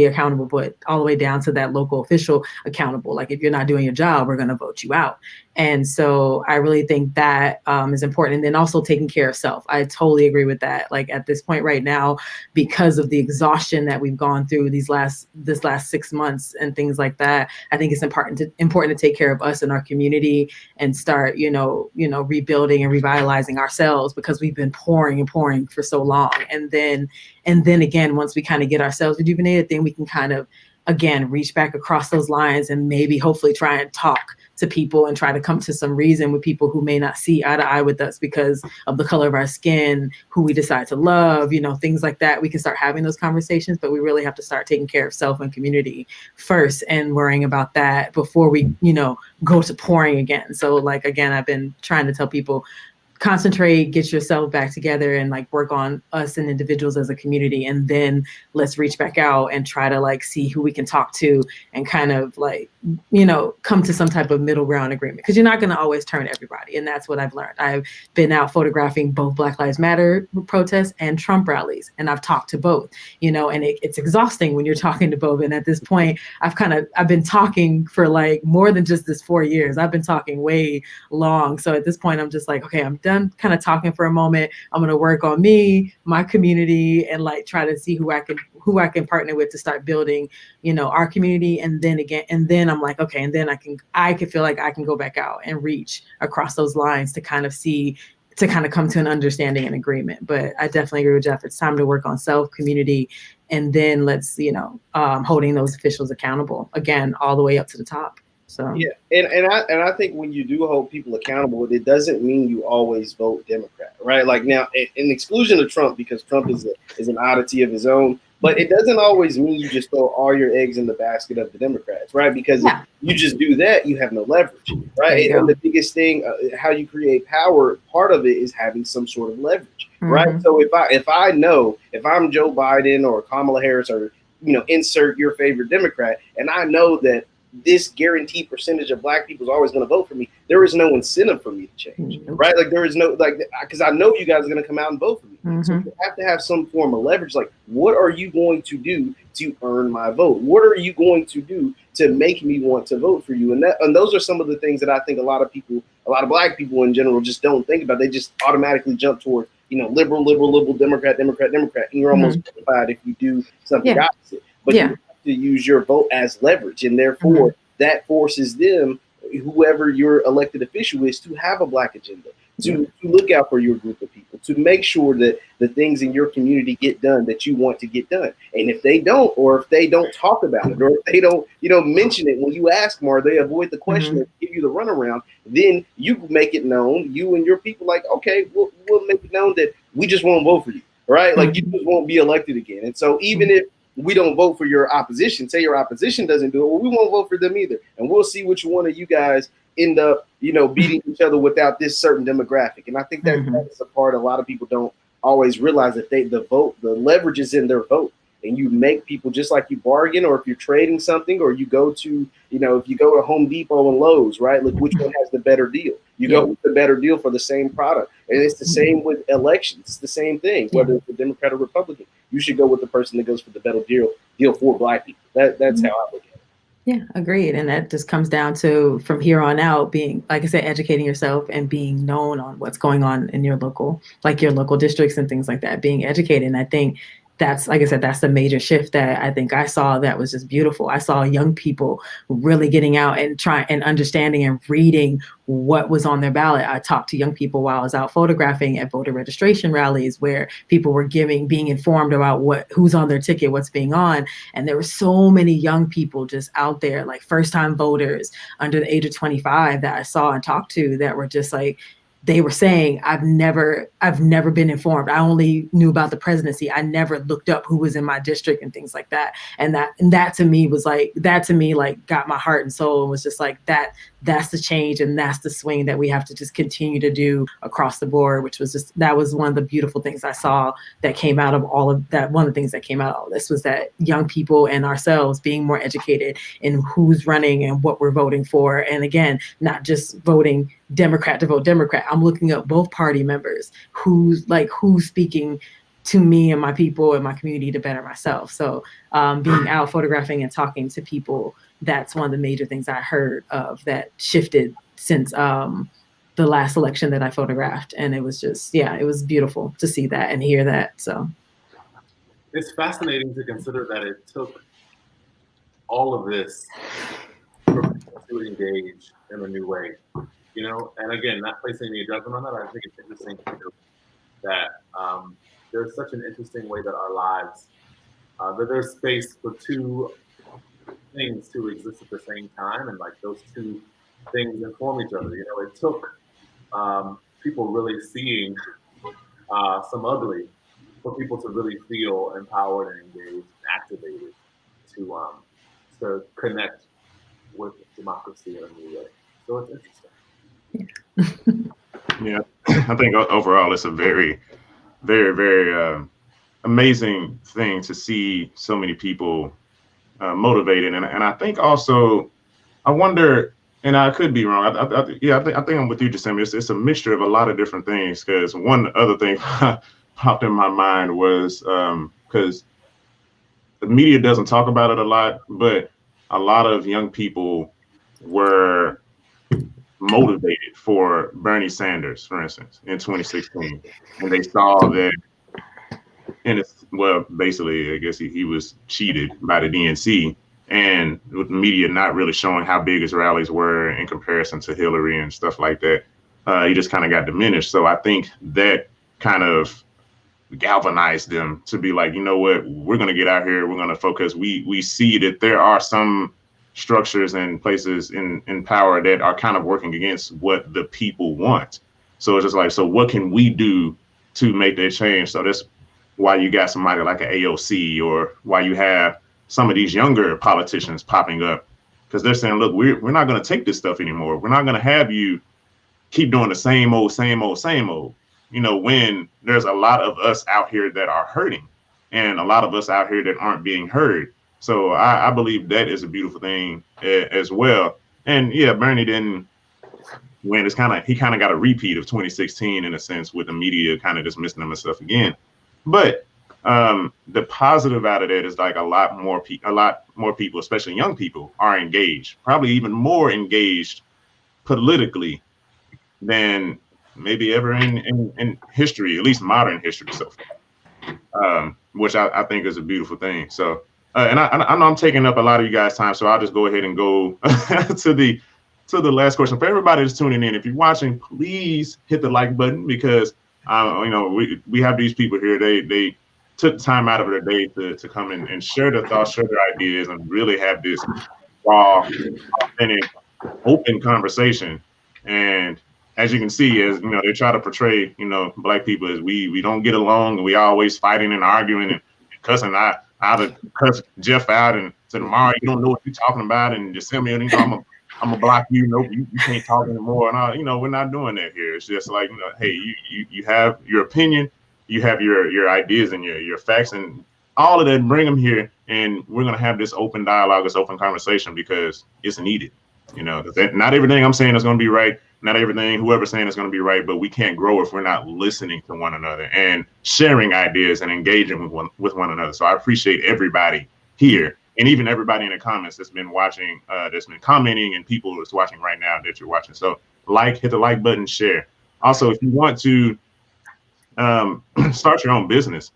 Speaker 3: accountable, but all the way down to that local official accountable. Like, if you're not doing your job, we're going to vote you out. And so I really think that is important. And then also taking care of self. I totally agree with that. Like at this point right now, because of the exhaustion that we've gone through this last 6 months and things like that, I think it's important to take care of us and our community and start, rebuilding and revitalizing ourselves, because we've been pouring and pouring for so long. And then again, once we kind of get ourselves rejuvenated, then we can kind of again reach back across those lines and maybe hopefully try and talk to people and try to come to some reason with people who may not see eye to eye with us because of the color of our skin, who we decide to love, things like that. We can start having those conversations, but we really have to start taking care of self and community first and worrying about that before we, go to pouring again. So like, again, I've been trying to tell people, concentrate, get yourself back together, and like work on us and individuals as a community, and then let's reach back out and try to like see who we can talk to and kind of like come to some type of middle ground agreement, because you're not going to always turn everybody. And that's what I've learned. I've been out photographing both Black Lives Matter protests and Trump rallies, and I've talked to both, and it's exhausting when you're talking to both. And at this point I've been talking for like more than just this 4 years. I've been talking way long. So at this point I'm just like, okay, I'm done kind of talking for a moment. I'm going to work on me, my community, and like try to see who I can partner with to start building, our community. And then I'm like, okay, and then I can feel like I can go back out and reach across those lines to kind of come to an understanding and agreement. But I definitely agree with Jeff. It's time to work on self, community, and then let's, holding those officials accountable again, all the way up to the top. So
Speaker 2: yeah, and I think when you do hold people accountable, it doesn't mean you always vote Democrat, right? Like now, in exclusion of Trump, because Trump is an oddity of his own, but it doesn't always mean you just throw all your eggs in the basket of the Democrats, right? Because if you just do that, you have no leverage, right? And the biggest thing, how you create power, part of it is having some sort of leverage, right? So if I'm Joe Biden or Kamala Harris or insert your favorite Democrat, and I know that this guaranteed percentage of Black people is always going to vote for me, there is no incentive for me to change, right? Like there is no, because I know you guys are going to come out and vote for me. So you have to have some form of leverage. Like, what are you going to do to earn my vote? What are you going to do to make me want to vote for you? And those are some of the things that I think a lot of Black people in general just don't think about. They just automatically jump towards, liberal, Democrat, and you're almost justified if you do something opposite. But you have to use your vote as leverage, and therefore that forces them, whoever your elected official is, to have a Black agenda, to look out for your group of people, to make sure that the things in your community get done that you want to get done. And if they don't, or if they don't talk about it, or if they don't, mention it when you ask them, or they avoid the question or give you the runaround, then you make it known, you and your people, like, okay, we'll make it known that we just won't vote for you, right? Like you just won't be elected again. And so even if we don't vote for your opposition, say your opposition doesn't do it, well, we won't vote for them either. And we'll see which one of you guys end up, beating each other without this certain demographic. And I think that's a part a lot of people don't always realize, that the leverage is in their vote. And you make people, just like you bargain, or if you're trading something, or you go to, if you go to Home Depot and Lowe's, right? Like which one has the better deal? You go with the better deal for the same product. And it's the same with elections. It's the same thing, whether it's a Democrat or Republican. You should go with the person that goes for the better deal for Black people. That's how I look at it.
Speaker 3: Yeah, agreed. And that just comes down to, from here on out, being, like I said, educating yourself and being known on what's going on in your local districts and things like that, being educated. And I think that's, like I said, that's the major shift that I think I saw that was just beautiful. I saw young people really getting out and trying and understanding and reading what was on their ballot. I talked to young people while I was out photographing at voter registration rallies, where people were being informed about who's on their ticket, what's being on. And there were so many young people just out there, like first time voters under the age of 25, that I saw and talked to, that were just like, they were saying, I've never been informed. I only knew about the presidency. I never looked up who was in my district and things like that. And that to me got my heart and soul, and was just like, that's the change, and that's the swing that we have to just continue to do across the board, that was one of the beautiful things I saw that came out of all of that. One of the things that came out of all this was that young people and ourselves being more educated in who's running and what we're voting for. And again, not just voting Democrat to vote Democrat. I'm looking up both party members, who's speaking to me and my people and my community to better myself. So being out photographing and talking to people, that's one of the major things I heard of that shifted since the last election that I photographed. And it was just, yeah, it was beautiful to see that and hear that. So
Speaker 4: it's fascinating to consider that it took all of this for people to engage in a new way, you know. And again, not placing any judgment on that, I think it's interesting that there's such an interesting way that our lives, that there's space for two things to exist at the same time, and like those two things inform each other. You know, it took people really seeing some ugly for people to really feel empowered and engaged and activated to connect with democracy in a new way. So it's interesting.
Speaker 1: Yeah, I think overall it's a very, very, very amazing thing to see so many people motivated, and I think also I wonder, and I could be wrong. I think I'm with you, December. It's a mixture of a lot of different things. Because one other thing popped in my mind was because the media doesn't talk about it a lot, but a lot of young people were motivated for Bernie Sanders, for instance, in 2016, and they saw that. And it's, well, basically, I guess he was cheated by the DNC, and with the media not really showing how big his rallies were in comparison to Hillary and stuff like that, he just kind of got diminished. So I think that kind of galvanized them to be like, you know what, we're going to get out here, we're going to focus. We see that there are some structures and places in power that are kind of working against what the people want. So it's just like, so what can we do to make that change? So that's why you got somebody like an AOC, or why you have some of these younger politicians popping up, because they're saying, look, we're not going to take this stuff anymore. We're not going to have you keep doing the same old, you know, when there's a lot of us out here that are hurting and a lot of us out here that aren't being heard. So I believe that is a beautiful thing as well. And yeah, Bernie didn't win. He kind of got a repeat of 2016 in a sense, with the media kind of dismissing him and stuff again. But the positive out of that is like a lot more people, especially young people, are engaged, probably even more engaged politically than maybe ever in history, at least modern history so far, which I think is a beautiful thing. So, and I know I'm taking up a lot of you guys' time, so I'll just go ahead and go to the last question. For everybody that's tuning in, if you're watching, please hit the like button, because you know, we have these people here. They took time out of their day to come in and share their thoughts, share their ideas, and really have this raw, authentic, open conversation. And as you can see, as you know, they try to portray, you know, Black people as we don't get along, and we always fighting and arguing and cussing. I'd cuss Jeff out and said, tomorrow you don't know what you're talking about, and just send me an email. I'm gonna block you. Nope, you can't talk anymore. And all, you know, we're not doing that here. It's just like, you know, hey, you have your opinion, you have your ideas and your facts, and all of that. Bring them here, and we're gonna have this open dialogue, this open conversation, because it's needed. You know, not everything I'm saying is gonna be right. Not everything whoever's saying is gonna be right. But we can't grow if we're not listening to one another and sharing ideas and engaging with one another. So I appreciate everybody here, and even everybody in the comments that's been watching, that's been commenting, and people that's watching right now that you're watching. So hit the like button, share. Also, if you want to start your own business,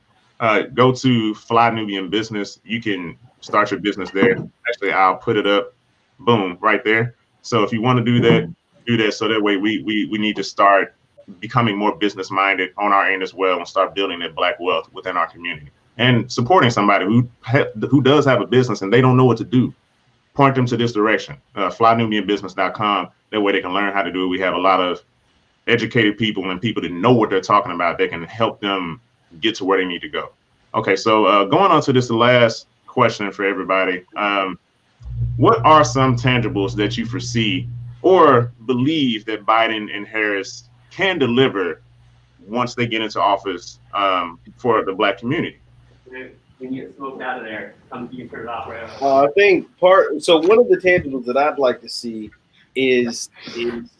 Speaker 1: go to Fly Nubian Business. You can start your business there. Actually, I'll put it up, boom, right there. So if you want to do that, so that way we need to start becoming more business minded on our end as well, and start building that Black wealth within our community, and supporting somebody who does have a business and they don't know what to do. Point them to this direction. FlyNubianBusiness.com. That way they can learn how to do it. We have a lot of educated people and people that know what they're talking about. They can help them get to where they need to go. Okay, so going on to this last question for everybody. What are some tangibles that you foresee or believe that Biden and Harris can deliver once they get into office for the Black community?
Speaker 5: When you get smoked out of there, you turn it off right away.
Speaker 2: I think so one of the tangibles that I'd like to see is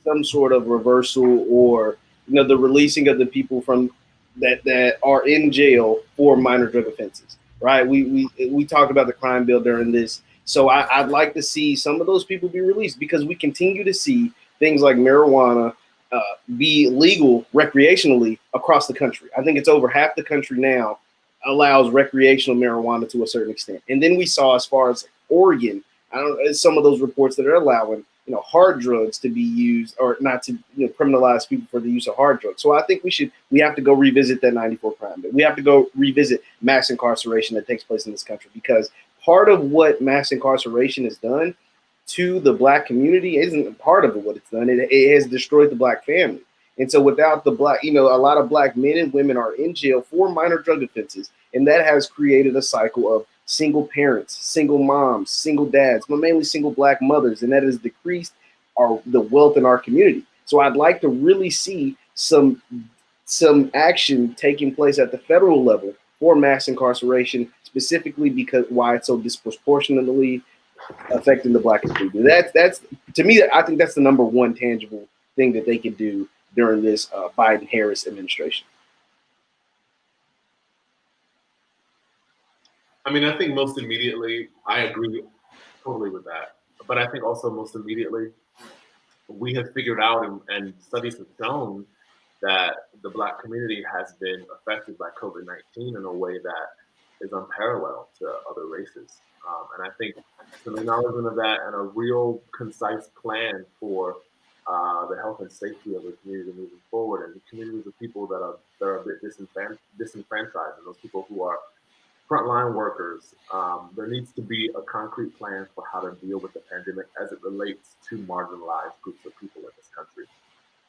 Speaker 2: some sort of reversal, or, you know, the releasing of the people from that are in jail for minor drug offenses. Right? We talked about the crime bill during this. So I'd like to see some of those people be released, because we continue to see things like marijuana be legal recreationally across the country. I think it's over half the country now allows recreational marijuana to a certain extent. And then we saw, as far as Oregon, I don't know, some of those reports that are allowing, hard drugs to be used, or not to, criminalize people for the use of hard drugs. So I think we have to go revisit that 94 crime bill. We have to go revisit mass incarceration that takes place in this country, because part of what mass incarceration has done to the Black community isn't part of what it's done. It has destroyed the Black family. And so without the Black, a lot of Black men and women are in jail for minor drug offenses. And that has created a cycle of single parents, single moms, single dads, but mainly single Black mothers. And that has decreased the wealth in our community. So I'd like to really see some action taking place at the federal level for mass incarceration, specifically because why it's so disproportionately affecting the Black community. That's to me, I think that's the number one tangible thing that they can do during this Biden-Harris administration.
Speaker 4: I mean, I think most immediately, I agree totally with that. But I think also most immediately, we have figured out, and studies have shown, that the Black community has been affected by COVID-19 in a way that is unparalleled to other races. And I think some acknowledgement of that and a real concise plan for the health and safety of the community moving forward, and the communities of people that are a bit disenfranchised, and those people who are frontline workers. There needs to be a concrete plan for how to deal with the pandemic as it relates to marginalized groups of people in this country.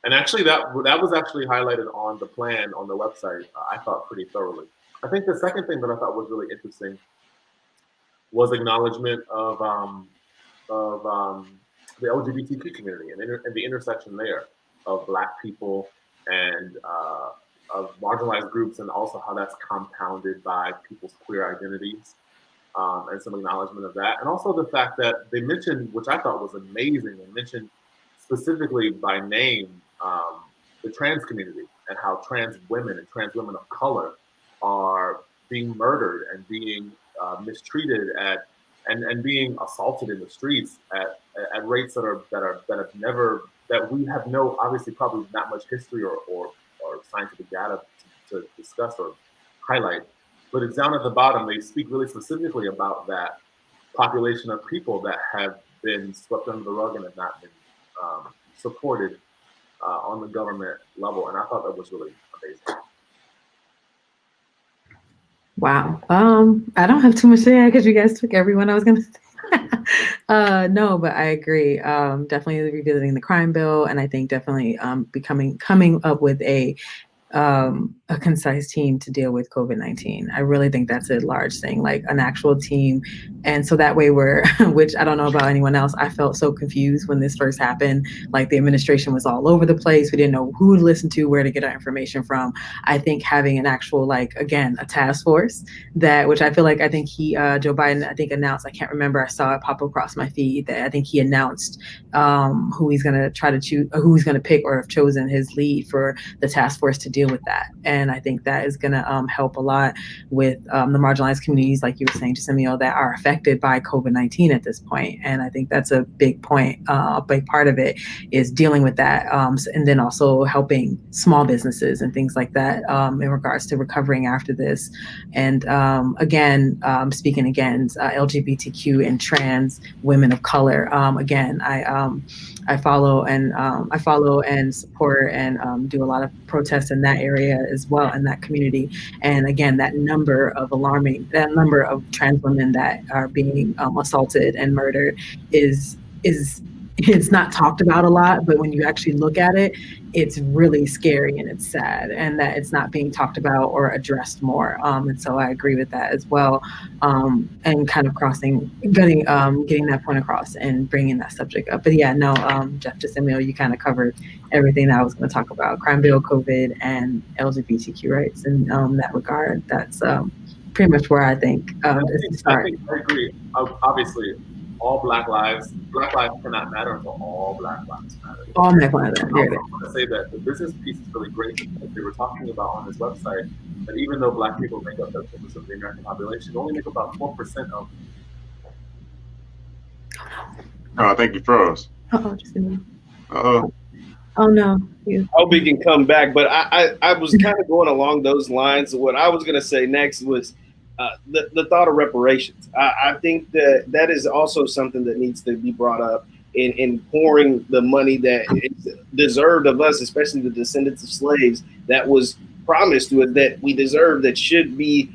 Speaker 4: And actually, that was actually highlighted on the plan on the website, I thought, pretty thoroughly. I think the second thing that I thought was really interesting was acknowledgement of the LGBTQ community and the intersection there of Black people and of marginalized groups, and also how that's compounded by people's queer identities, and some acknowledgement of that. And also the fact that they mentioned, which I thought was amazing, they mentioned specifically by name the trans community, and how trans women and trans women of color are being murdered and being mistreated and being assaulted in the streets at rates that we have no, obviously probably not much history or scientific data to discuss or highlight. But it's down at the bottom. They speak really specifically about that population of people that have been swept under the rug and have not been supported on the government level. And I thought that was really amazing.
Speaker 3: Wow. I don't have too much to say because you guys took everyone I was going to say. No, but I agree. Definitely revisiting the crime bill, and I think definitely coming up with a concise team to deal with COVID-19. I really think that's a large thing, like an actual team. And so that way which I don't know about anyone else, I felt so confused when this first happened. Like the administration was all over the place. We didn't know who to listen to, where to get our information from. I think having an actual, a task force which I feel like, I think Joe Biden, announced, I can't remember, I saw it pop across my feed that I think he announced who he's going to try to choose, or who he's going to pick or have chosen his lead for the task force to deal with that. And I think that is going to help a lot with the marginalized communities, like you were saying, Jasimio, that are affected by COVID-19 at this point. And I think that's a big point. A big part of it is dealing with that. And then also helping small businesses and things like that in regards to recovering after this. And again, speaking against LGBTQ and trans women of color. Again, I follow and support and do a lot of protests in that area as well, in that community. And again, that number of trans women that are being assaulted and murdered is it's not talked about a lot, but when you actually look at it, it's really scary and it's sad, and that it's not being talked about or addressed more. And so I agree with that as well. And kind of getting that point across and bringing that subject up. But yeah, no, Jeff Jasimio, you kind of covered everything that I was going to talk about: crime bill, COVID, and LGBTQ rights. In that regard, that's pretty much where I think is the start.
Speaker 4: I agree. Obviously, all Black lives cannot matter until all Black lives matter.
Speaker 3: All Black lives matter.
Speaker 4: I want to say that the business piece is really great, because they were talking about on this website that even though Black people make up 13% of the American population, they only make about 4% of.
Speaker 1: Oh, I think you froze.
Speaker 3: Uh-oh, just a minute.
Speaker 1: Uh,
Speaker 3: Oh no.
Speaker 2: I hope he can come back. But I was kind of going along those lines. What I was going to say next was the thought of reparations. I think that is also something that needs to be brought up in pouring the money that is deserved of us, especially the descendants of slaves, that was promised to us that we deserve, that should be,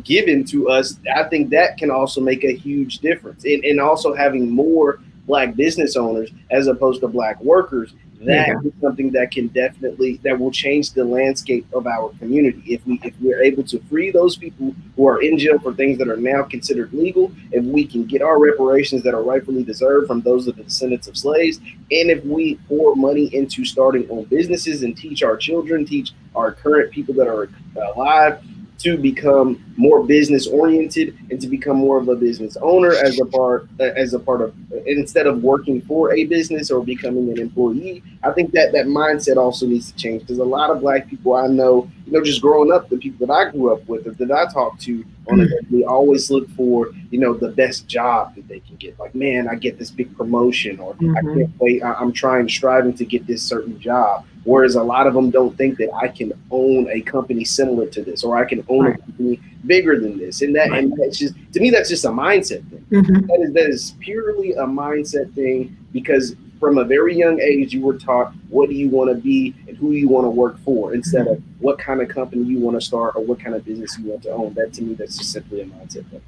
Speaker 2: given to us. I think that can also make a huge difference. And also having more black business owners as opposed to black workers,
Speaker 3: There
Speaker 2: that
Speaker 3: you
Speaker 2: is something that can definitely, that will change the landscape of our community. If we're able to free those people who are in jail for things that are now considered legal, if we can get our reparations that are rightfully deserved from those of the descendants of slaves, and if we pour money into starting own businesses and teach our children, teach our current people that are alive to become more business oriented and to become more of a business owner as a part of, instead of working for a business or becoming an employee. I think that mindset also needs to change, because a lot of black people I know, just growing up, the people that I grew up with or that I talk to on a daily, always look for, the best job that they can get. Like, man, I get this big promotion, or I can't wait, I'm striving to get this certain job. Whereas a lot of them don't think that I can own a company similar to this, or I can own a company bigger than this. And that's just, to me, that's just a mindset thing. That is purely a mindset thing, because from a very young age, you were taught what do you want to be and who you want to work for, instead of what kind of company you want to start or what kind of business you want to own. That, to me, that's just simply a mindset thing.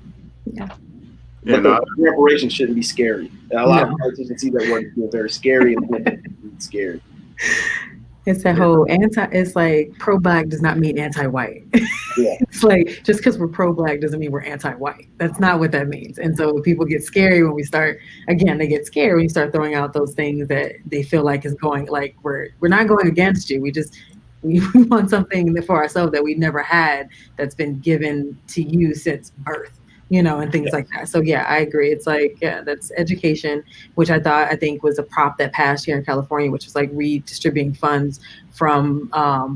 Speaker 3: Yeah.
Speaker 2: But the reparations shouldn't be scary. And a lot of politicians see that word as being very scary, and it's scary.
Speaker 3: It's that whole it's like pro-black does not mean anti-white.
Speaker 2: Yeah.
Speaker 3: It's like, just because we're pro-black doesn't mean we're anti-white. That's not what that means. And so people get scary when we start, again, they get scared when you start throwing out those things that they feel like is going, like, we're not going against you. We want something for ourselves that we never had, that's been given to you since birth. And things like that. So yeah, I agree. It's like, yeah, that's education, which I think was a prop that passed here in California, which was like redistributing funds from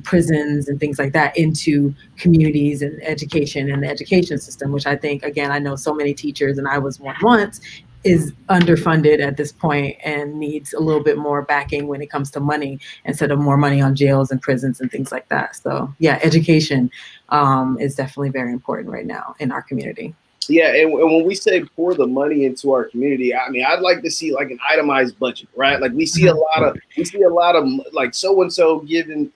Speaker 3: prisons and things like that into communities and education and the education system, which I think, again, I know so many teachers, and I was one once, is underfunded at this point and needs a little bit more backing when it comes to money, instead of more money on jails and prisons and things like that. So yeah, education is definitely very important right now in our community.
Speaker 2: Yeah, and when we say pour the money into our community, I mean, I'd like to see like an itemized budget, right? Like we see a lot of like so and so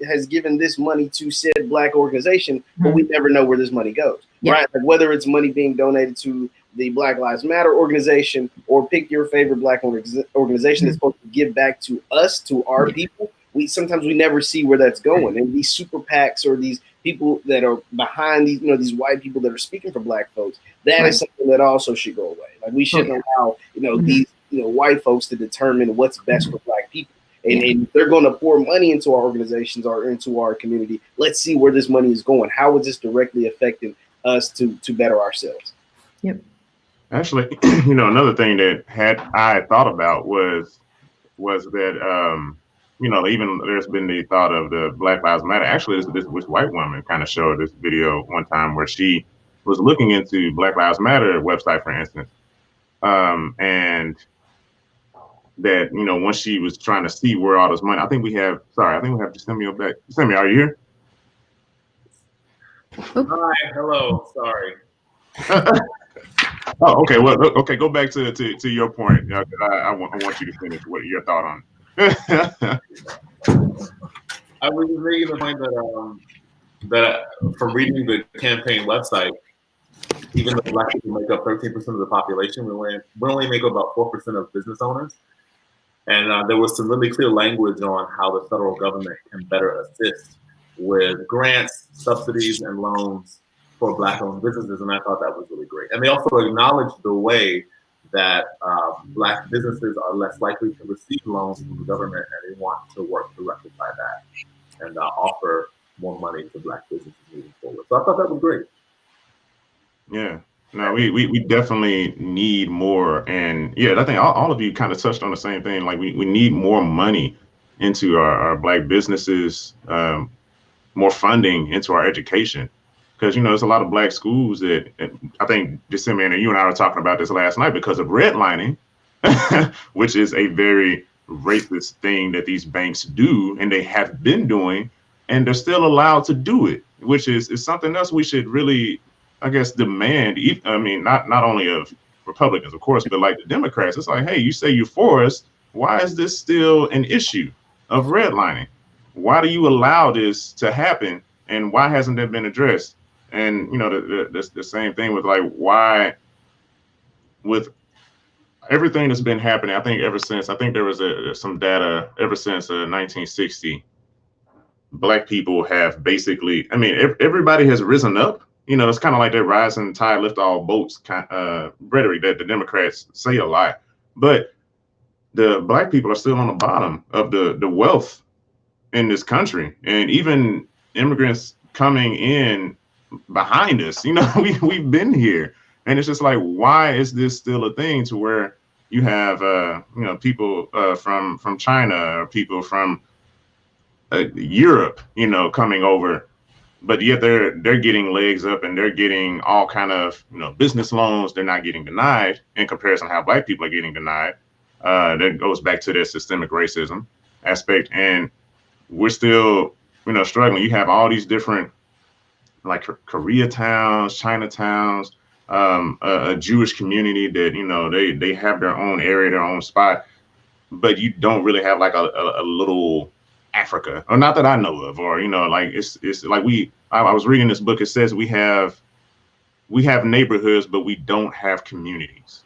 Speaker 2: has given this money to said black organization, but we never know where this money goes, right? Like whether it's money being donated to the Black Lives Matter organization, or pick your favorite black organization that's supposed to give back to us, to our people. Sometimes we never see where that's going. And these super PACs, or these people that are behind these, these white people that are speaking for black folks, that is something that also should go away. Like we shouldn't allow, these, white folks to determine what's best for black people. And they're going to pour money into our organizations or into our community. Let's see where this money is going. How is this directly affecting us to better ourselves?
Speaker 3: Yep.
Speaker 1: Actually, another thing that I thought about was that even there's been the thought of the Black Lives Matter. Actually, this white woman kind of showed this video one time where she was looking into Black Lives Matter website, for instance, and that once she was trying to see where all this money. I think we have Decemio back. Decemio, are you here?
Speaker 4: Hi, hello. Sorry.
Speaker 1: Oh, okay. Well, okay. Go back to your point. I want you to finish what your thought on.
Speaker 4: I was making the point that from reading the campaign website, even though black people make up 13% of the population, we only make up about 4% of business owners. And there was some really clear language on how the federal government can better assist with grants, subsidies, and loans for black-owned businesses, and I thought that was really great. And they also acknowledged the way that black businesses are less likely to receive loans from the government, and they want to work to rectify that and offer more money to black businesses moving forward. So I thought that was great.
Speaker 1: Yeah. No, we definitely need more. And yeah, I think all of you kind of touched on the same thing. Like we need more money into our black businesses, more funding into our education. Because, there's a lot of black schools that I think, December, and you and I were talking about this last night, because of redlining, which is a very racist thing that these banks do, and they have been doing, and they're still allowed to do it, which is something else we should really, I guess, demand. I mean, not only of Republicans, of course, but like the Democrats. It's like, hey, you say you're for us. Why is this still an issue of redlining? Why do you allow this to happen? And why hasn't that been addressed? And you know, the same thing with like why with everything that's been happening. I think ever since I think there was some data ever since 1960. Black people have basically, I mean, everybody has risen up. You know, it's kind of like that rising tide lift all boats rhetoric that the Democrats say a lot. But the Black people are still on the bottom of the wealth in this country. And even immigrants coming in behind us, you know, we've been here. And it's just like, why is this still a thing to where you have, you know, people from China or people from Europe, you know, coming over, but yet they're getting legs up and they're getting all kind of, you know, business loans. They're not getting denied in comparison to how Black people are getting denied. That goes back to their systemic racism aspect, and we're still, you know, struggling. You have all these different like Koreatowns, Chinatowns, a Jewish community that, you know, they have their own area, their own spot, but you don't really have like a little Africa, or not that I know of, or, you know, like it's like I was reading this book. It says we have neighborhoods, but we don't have communities.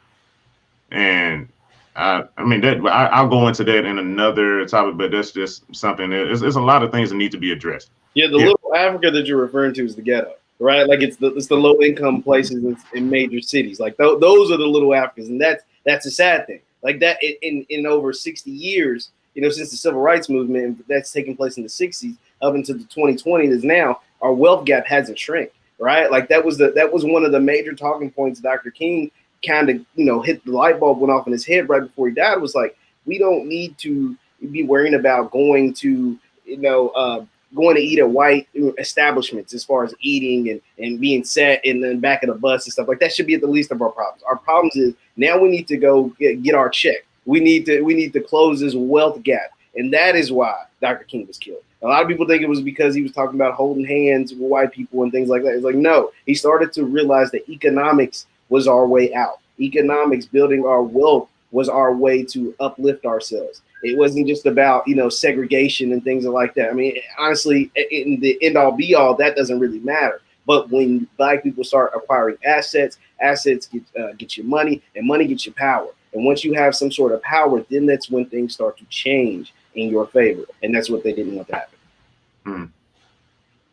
Speaker 1: And I mean that I'll go into that in another topic, but that's just something. There's a lot of things that need to be addressed.
Speaker 2: Yeah, the little Africa that you're referring to is the ghetto, right? Like it's the low income places in major cities. Like those are the little Africans, and that's a sad thing. Like that in over 60 years, you know, since the civil rights movement that's taking place in the 60s up into the 2020s now, our wealth gap hasn't shrunk, right? Like that was one of the major talking points Dr. King kind of, you know, hit the light bulb went off in his head right before he died. Was like, we don't need to be worrying about going to, you know, going to eat at white establishments as far as eating and being set in the back of the bus and stuff like that. Should be at the least of our problems. Our problems is now we need to go get our check. We need to close this wealth gap. And that is why Dr. King was killed. A lot of people think it was because he was talking about holding hands with white people and things like that. It's like, no, he started to realize that economics was our way out. Economics, building our wealth, was our way to uplift ourselves. It wasn't just about, you know, segregation and things like that. I mean, honestly, in the end all be all, that doesn't really matter. But when Black people start acquiring assets get you money, and money gets you power. And once you have some sort of power, then that's when things start to change in your favor. And that's what they didn't want to happen.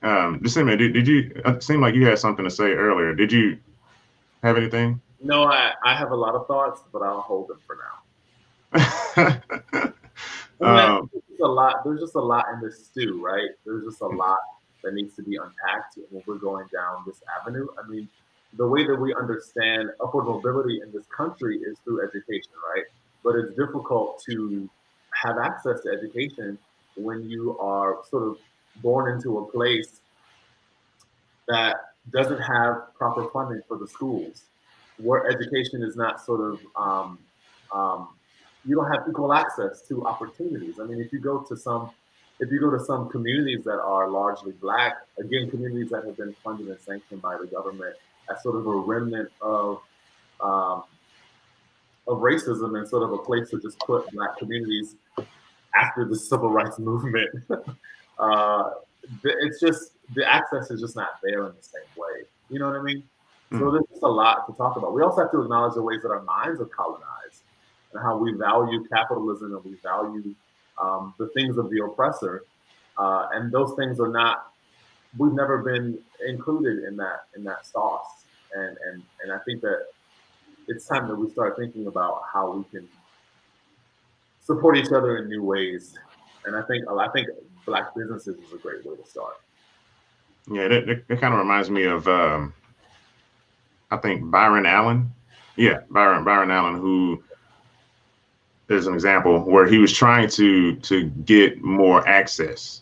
Speaker 1: Did you? It seemed like you had something to say earlier. Did you have anything?
Speaker 4: No, I have a lot of thoughts, but I'll hold them for now. There's just a lot in this stew, right? There's just a lot that needs to be unpacked when we're going down this avenue. I mean, the way that we understand upward mobility in this country is through education, right? But it's difficult to have access to education when you are sort of born into a place that doesn't have proper funding for the schools, where education is not sort of, you don't have equal access to opportunities. I mean, if you go to some communities that are largely Black, again, communities that have been funded and sanctioned by the government as sort of a remnant of racism and sort of a place to just put Black communities after the civil rights movement, it's just, the access is just not there in the same way. You know what I mean? So there's just a lot to talk about. We also have to acknowledge the ways that our minds are colonized and how we value capitalism and we value the things of the oppressor. And those things are not, we've never been included in that sauce. And I think that it's time that we start thinking about how we can support each other in new ways. And I think Black businesses is a great way to start.
Speaker 1: Yeah, that kind of reminds me of I think Byron Allen. Yeah, Byron Allen, who is an example where he was trying to get more access,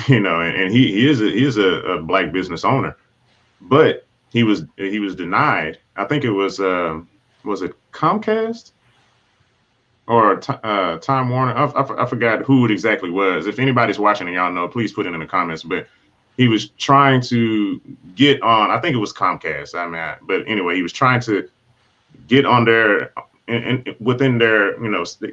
Speaker 1: you know, and he is a Black business owner, but he was denied. I think it was it Comcast? or Time Warner. I forgot who it exactly was. If anybody's watching and y'all know, please put it in the comments. But he was trying to get on. I think it was Comcast. But anyway, he was trying to get on their and within their,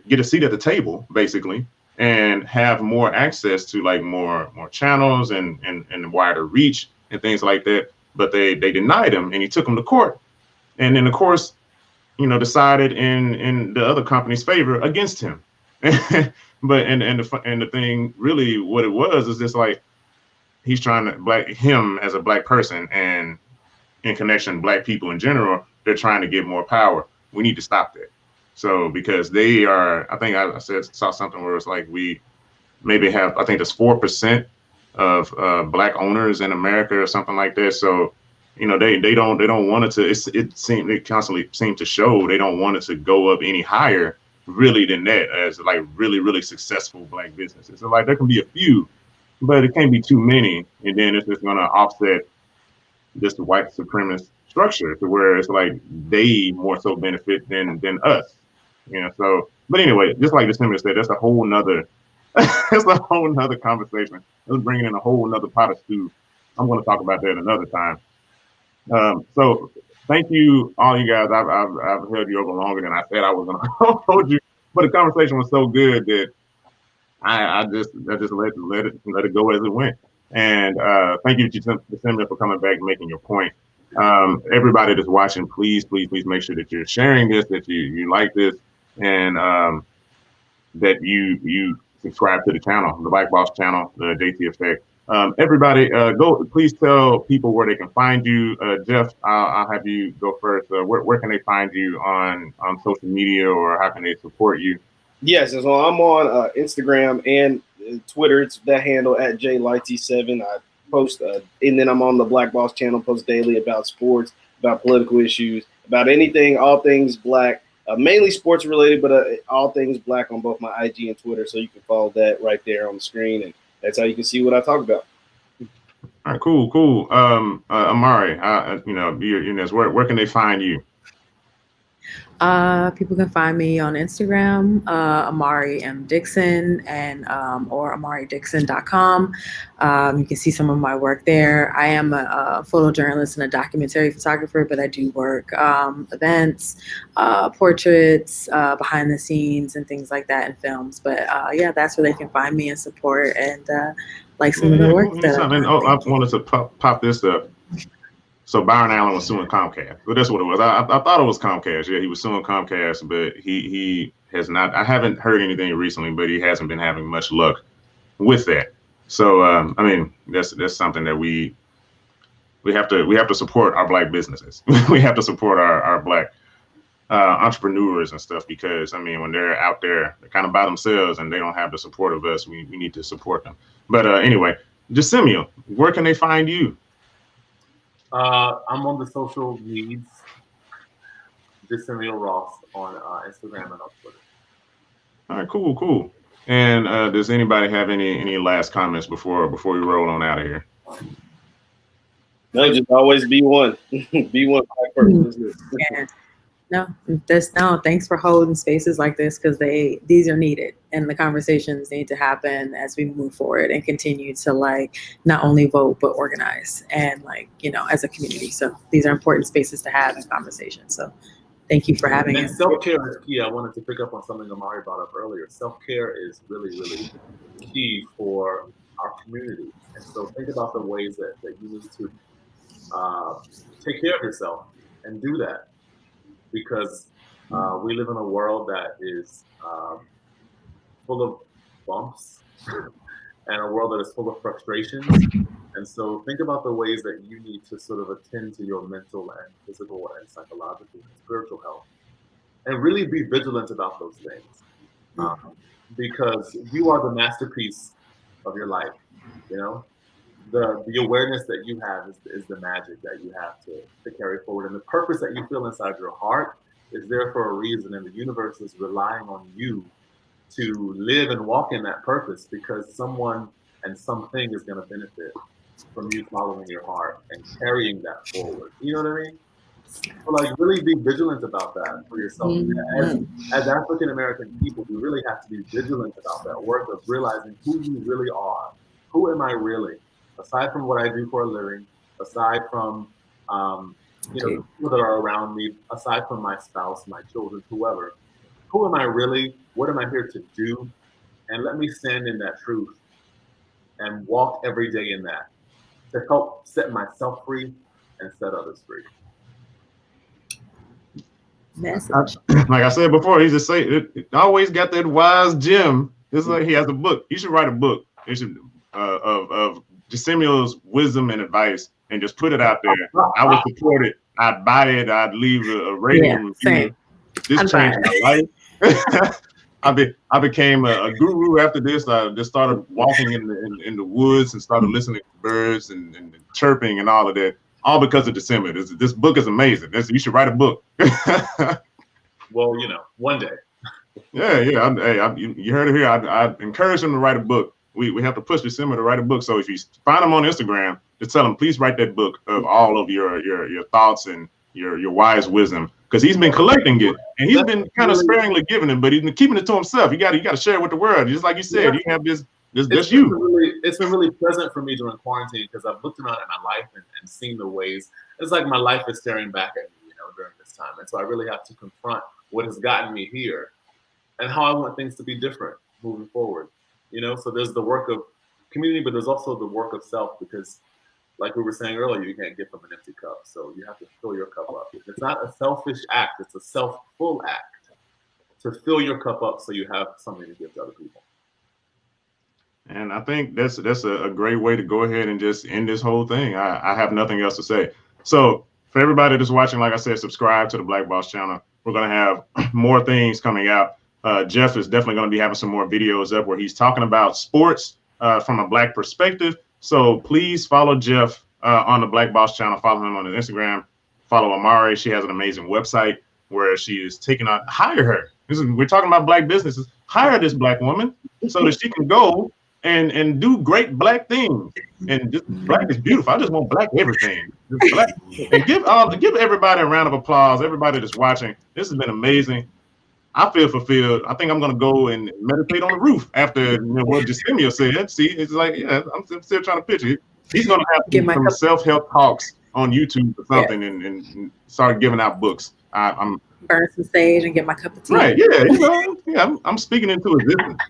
Speaker 1: get a seat at the table basically, and have more access to like more channels and wider reach and things like that. But they denied him, and he took him to court. And then of course, decided in the other company's favor against him. But the thing really, what it was is just like he's trying to him as a black person, and in connection black people in general, they're trying to get more power. We need to stop that. So because they are, I think I saw something where it's like we maybe have, I think there's 4% of black owners in America or something like that. So they don't want it to. It constantly seem to show they don't want it to go up any higher really than that, as like really successful black businesses. So like there can be a few, but it can't be too many, and then it's just going to offset this white supremacist structure to where it's like they more so benefit than us. So but anyway, just like the Simmons said, that's a whole nother that's a whole nother conversation. It's bringing in a whole nother pot of stew. I'm going to talk about that another time. So thank you, all you guys. I've held you over longer than I said I was going to hold you, but the conversation was so good that I just let it go as it went. And thank you, December, for coming back and making your point. Everybody that's watching, please make sure that you're sharing this, that you like this, and that you subscribe to the channel, the Black Boss channel, the JT Effect. Everybody, please tell people where they can find you. Jeff, I'll have you go first. Where can they find you on social media, or how can they support you?
Speaker 2: Yes, so I'm on Instagram and Twitter. It's that handle at JLighty7. I post, and then I'm on the Black Boss channel, post daily about sports, about political issues, about anything, all things black, mainly sports related, but all things black on both my IG and Twitter. So you can follow that right there on the screen, and that's how you can see what I talk about.
Speaker 1: All right, cool. Amari, where can they find you?
Speaker 3: People can find me on Instagram, Amari M. Dixon, and or AmariDixon.com. You can see some of my work there. I am a photojournalist and a documentary photographer, but I do work events, portraits, behind the scenes, and things like that in films. But yeah, that's where they can find me and support and like some of the work that I've done.
Speaker 1: I wanted to pop this up. So Byron Allen was suing Comcast. Well, that's what it was. I thought it was Comcast. Yeah, he was suing Comcast, but he has not. I haven't heard anything recently, but he hasn't been having much luck with that. So I mean, that's something that we have to support our black businesses. We have to support our black entrepreneurs and stuff, because I mean, when they're out there, they're kind of by themselves and they don't have the support of us. We need to support them. But anyway, Jasimio, where can they find you?
Speaker 4: I'm on the social needs, Jasimio Ross on Instagram and on Twitter.
Speaker 1: All right, cool. And does anybody have any last comments before we roll on out of here?
Speaker 2: No, just always be one. Be one black person.
Speaker 3: No, thanks for holding spaces like this, because these are needed, and the conversations need to happen as we move forward and continue to like not only vote but organize and as a community. So these are important spaces to have in conversation. So thank you for having us.
Speaker 4: And self-care is key. I wanted to pick up on something Amari brought up earlier. Self-care is really key for our community. And so think about the ways that you need to take care of yourself and do that. Because we live in a world that is full of bumps and a world that is full of frustrations. And so think about the ways that you need to sort of attend to your mental and physical and psychological and spiritual health. And really be vigilant about those things. Because you are the masterpiece of your life, The awareness that you have is the magic that you have to carry forward. And the purpose that you feel inside your heart is there for a reason. And the universe is relying on you to live and walk in that purpose, because someone and something is going to benefit from you following your heart and carrying that forward. You know what I mean? So like really be vigilant about that for yourself. As African American people, we really have to be vigilant about that work of realizing who you really are. Who am I really? Aside from what I do for a living, aside from the people that are around me, aside from my spouse, my children, whoever, who am I really? What am I here to do? And let me stand in that truth and walk every day in that to help set myself free and set others free.
Speaker 1: Like I said before, he just say it always got that wise gem. It's like he has a book. You should write a book. You should of Samuel's wisdom and advice, and just put it out there. I would support it. I'd buy it. I'd leave a rating and review. This changed my life. I became a guru after this. I just started walking in the woods and started listening to birds and chirping and all of that. All because of December. This book is amazing. You should write a book.
Speaker 4: Well, one day.
Speaker 1: Yeah. You heard it here. I encourage him to write a book. We have to push December to write a book. So if you find him on Instagram, just tell him, please write that book of all of your thoughts and your wise wisdom, because he's been collecting it and he's been kind of sparingly giving it, but he's been keeping it to himself. You got to share it with the world. Just like you said, you have this. It's
Speaker 4: been really pleasant for me during quarantine because I've looked around at my life and seen the ways. It's like my life is staring back at me, during this time. And so I really have to confront what has gotten me here and how I want things to be different moving forward. So there's the work of community, but there's also the work of self, because like we were saying earlier, you can't give from an empty cup. So you have to fill your cup up. It's not a selfish act. It's a self-full act to fill your cup up so you have something to give to other people.
Speaker 1: And I think that's a great way to go ahead and just end this whole thing. I have nothing else to say. So for everybody that's watching, like I said, subscribe to the Black Boss channel. We're going to have more things coming out. Jeff is definitely going to be having some more videos up where he's talking about sports from a Black perspective. So please follow Jeff on the Black Boss channel. Follow him on his Instagram. Follow Amari. She has an amazing website where she is taking on, hire her. We're talking about Black businesses. Hire this Black woman so that she can go and do great Black things. And just Black is beautiful. I just want Black everything. Just Black. And give everybody a round of applause. Everybody that's watching. This has been amazing. I feel fulfilled. I think I'm gonna go and meditate on the roof after what Samuel said. See, it's like, I'm still trying to picture it. He's gonna have to do some self-help talks on YouTube or something, and start giving out books. I'm
Speaker 3: burn some sage and get my cup of tea.
Speaker 1: Right? Yeah, I'm speaking into existence.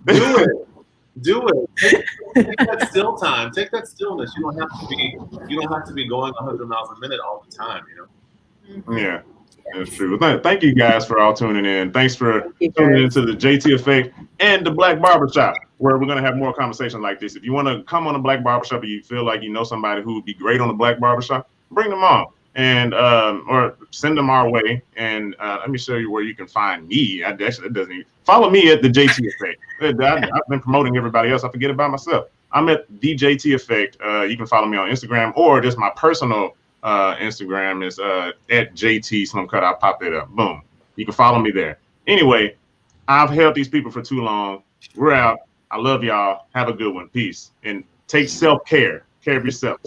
Speaker 4: Do it. Take that still time. Take that stillness. You don't have to be going 100 miles a minute all the time.
Speaker 1: Yeah. That's true. Thank you guys for all tuning in. Thanks for tuning into the JT Effect and the Black Barbershop, where we're going to have more conversations like this. If you want to come on the Black Barbershop, or you feel like you know somebody who would be great on the Black Barbershop, bring them on and or send them our way. And let me show you where you can find me. It doesn't even follow me at the JT Effect. I've been promoting everybody else. I forget about myself. I'm at the JT Effect. You can follow me on Instagram, or just my personal Instagram is at JT Slim Cut. I'll pop that up. Boom. You can follow me there. Anyway, I've held these people for too long. We're out. I love y'all. Have a good one. Peace. And take self-care. Care of yourself.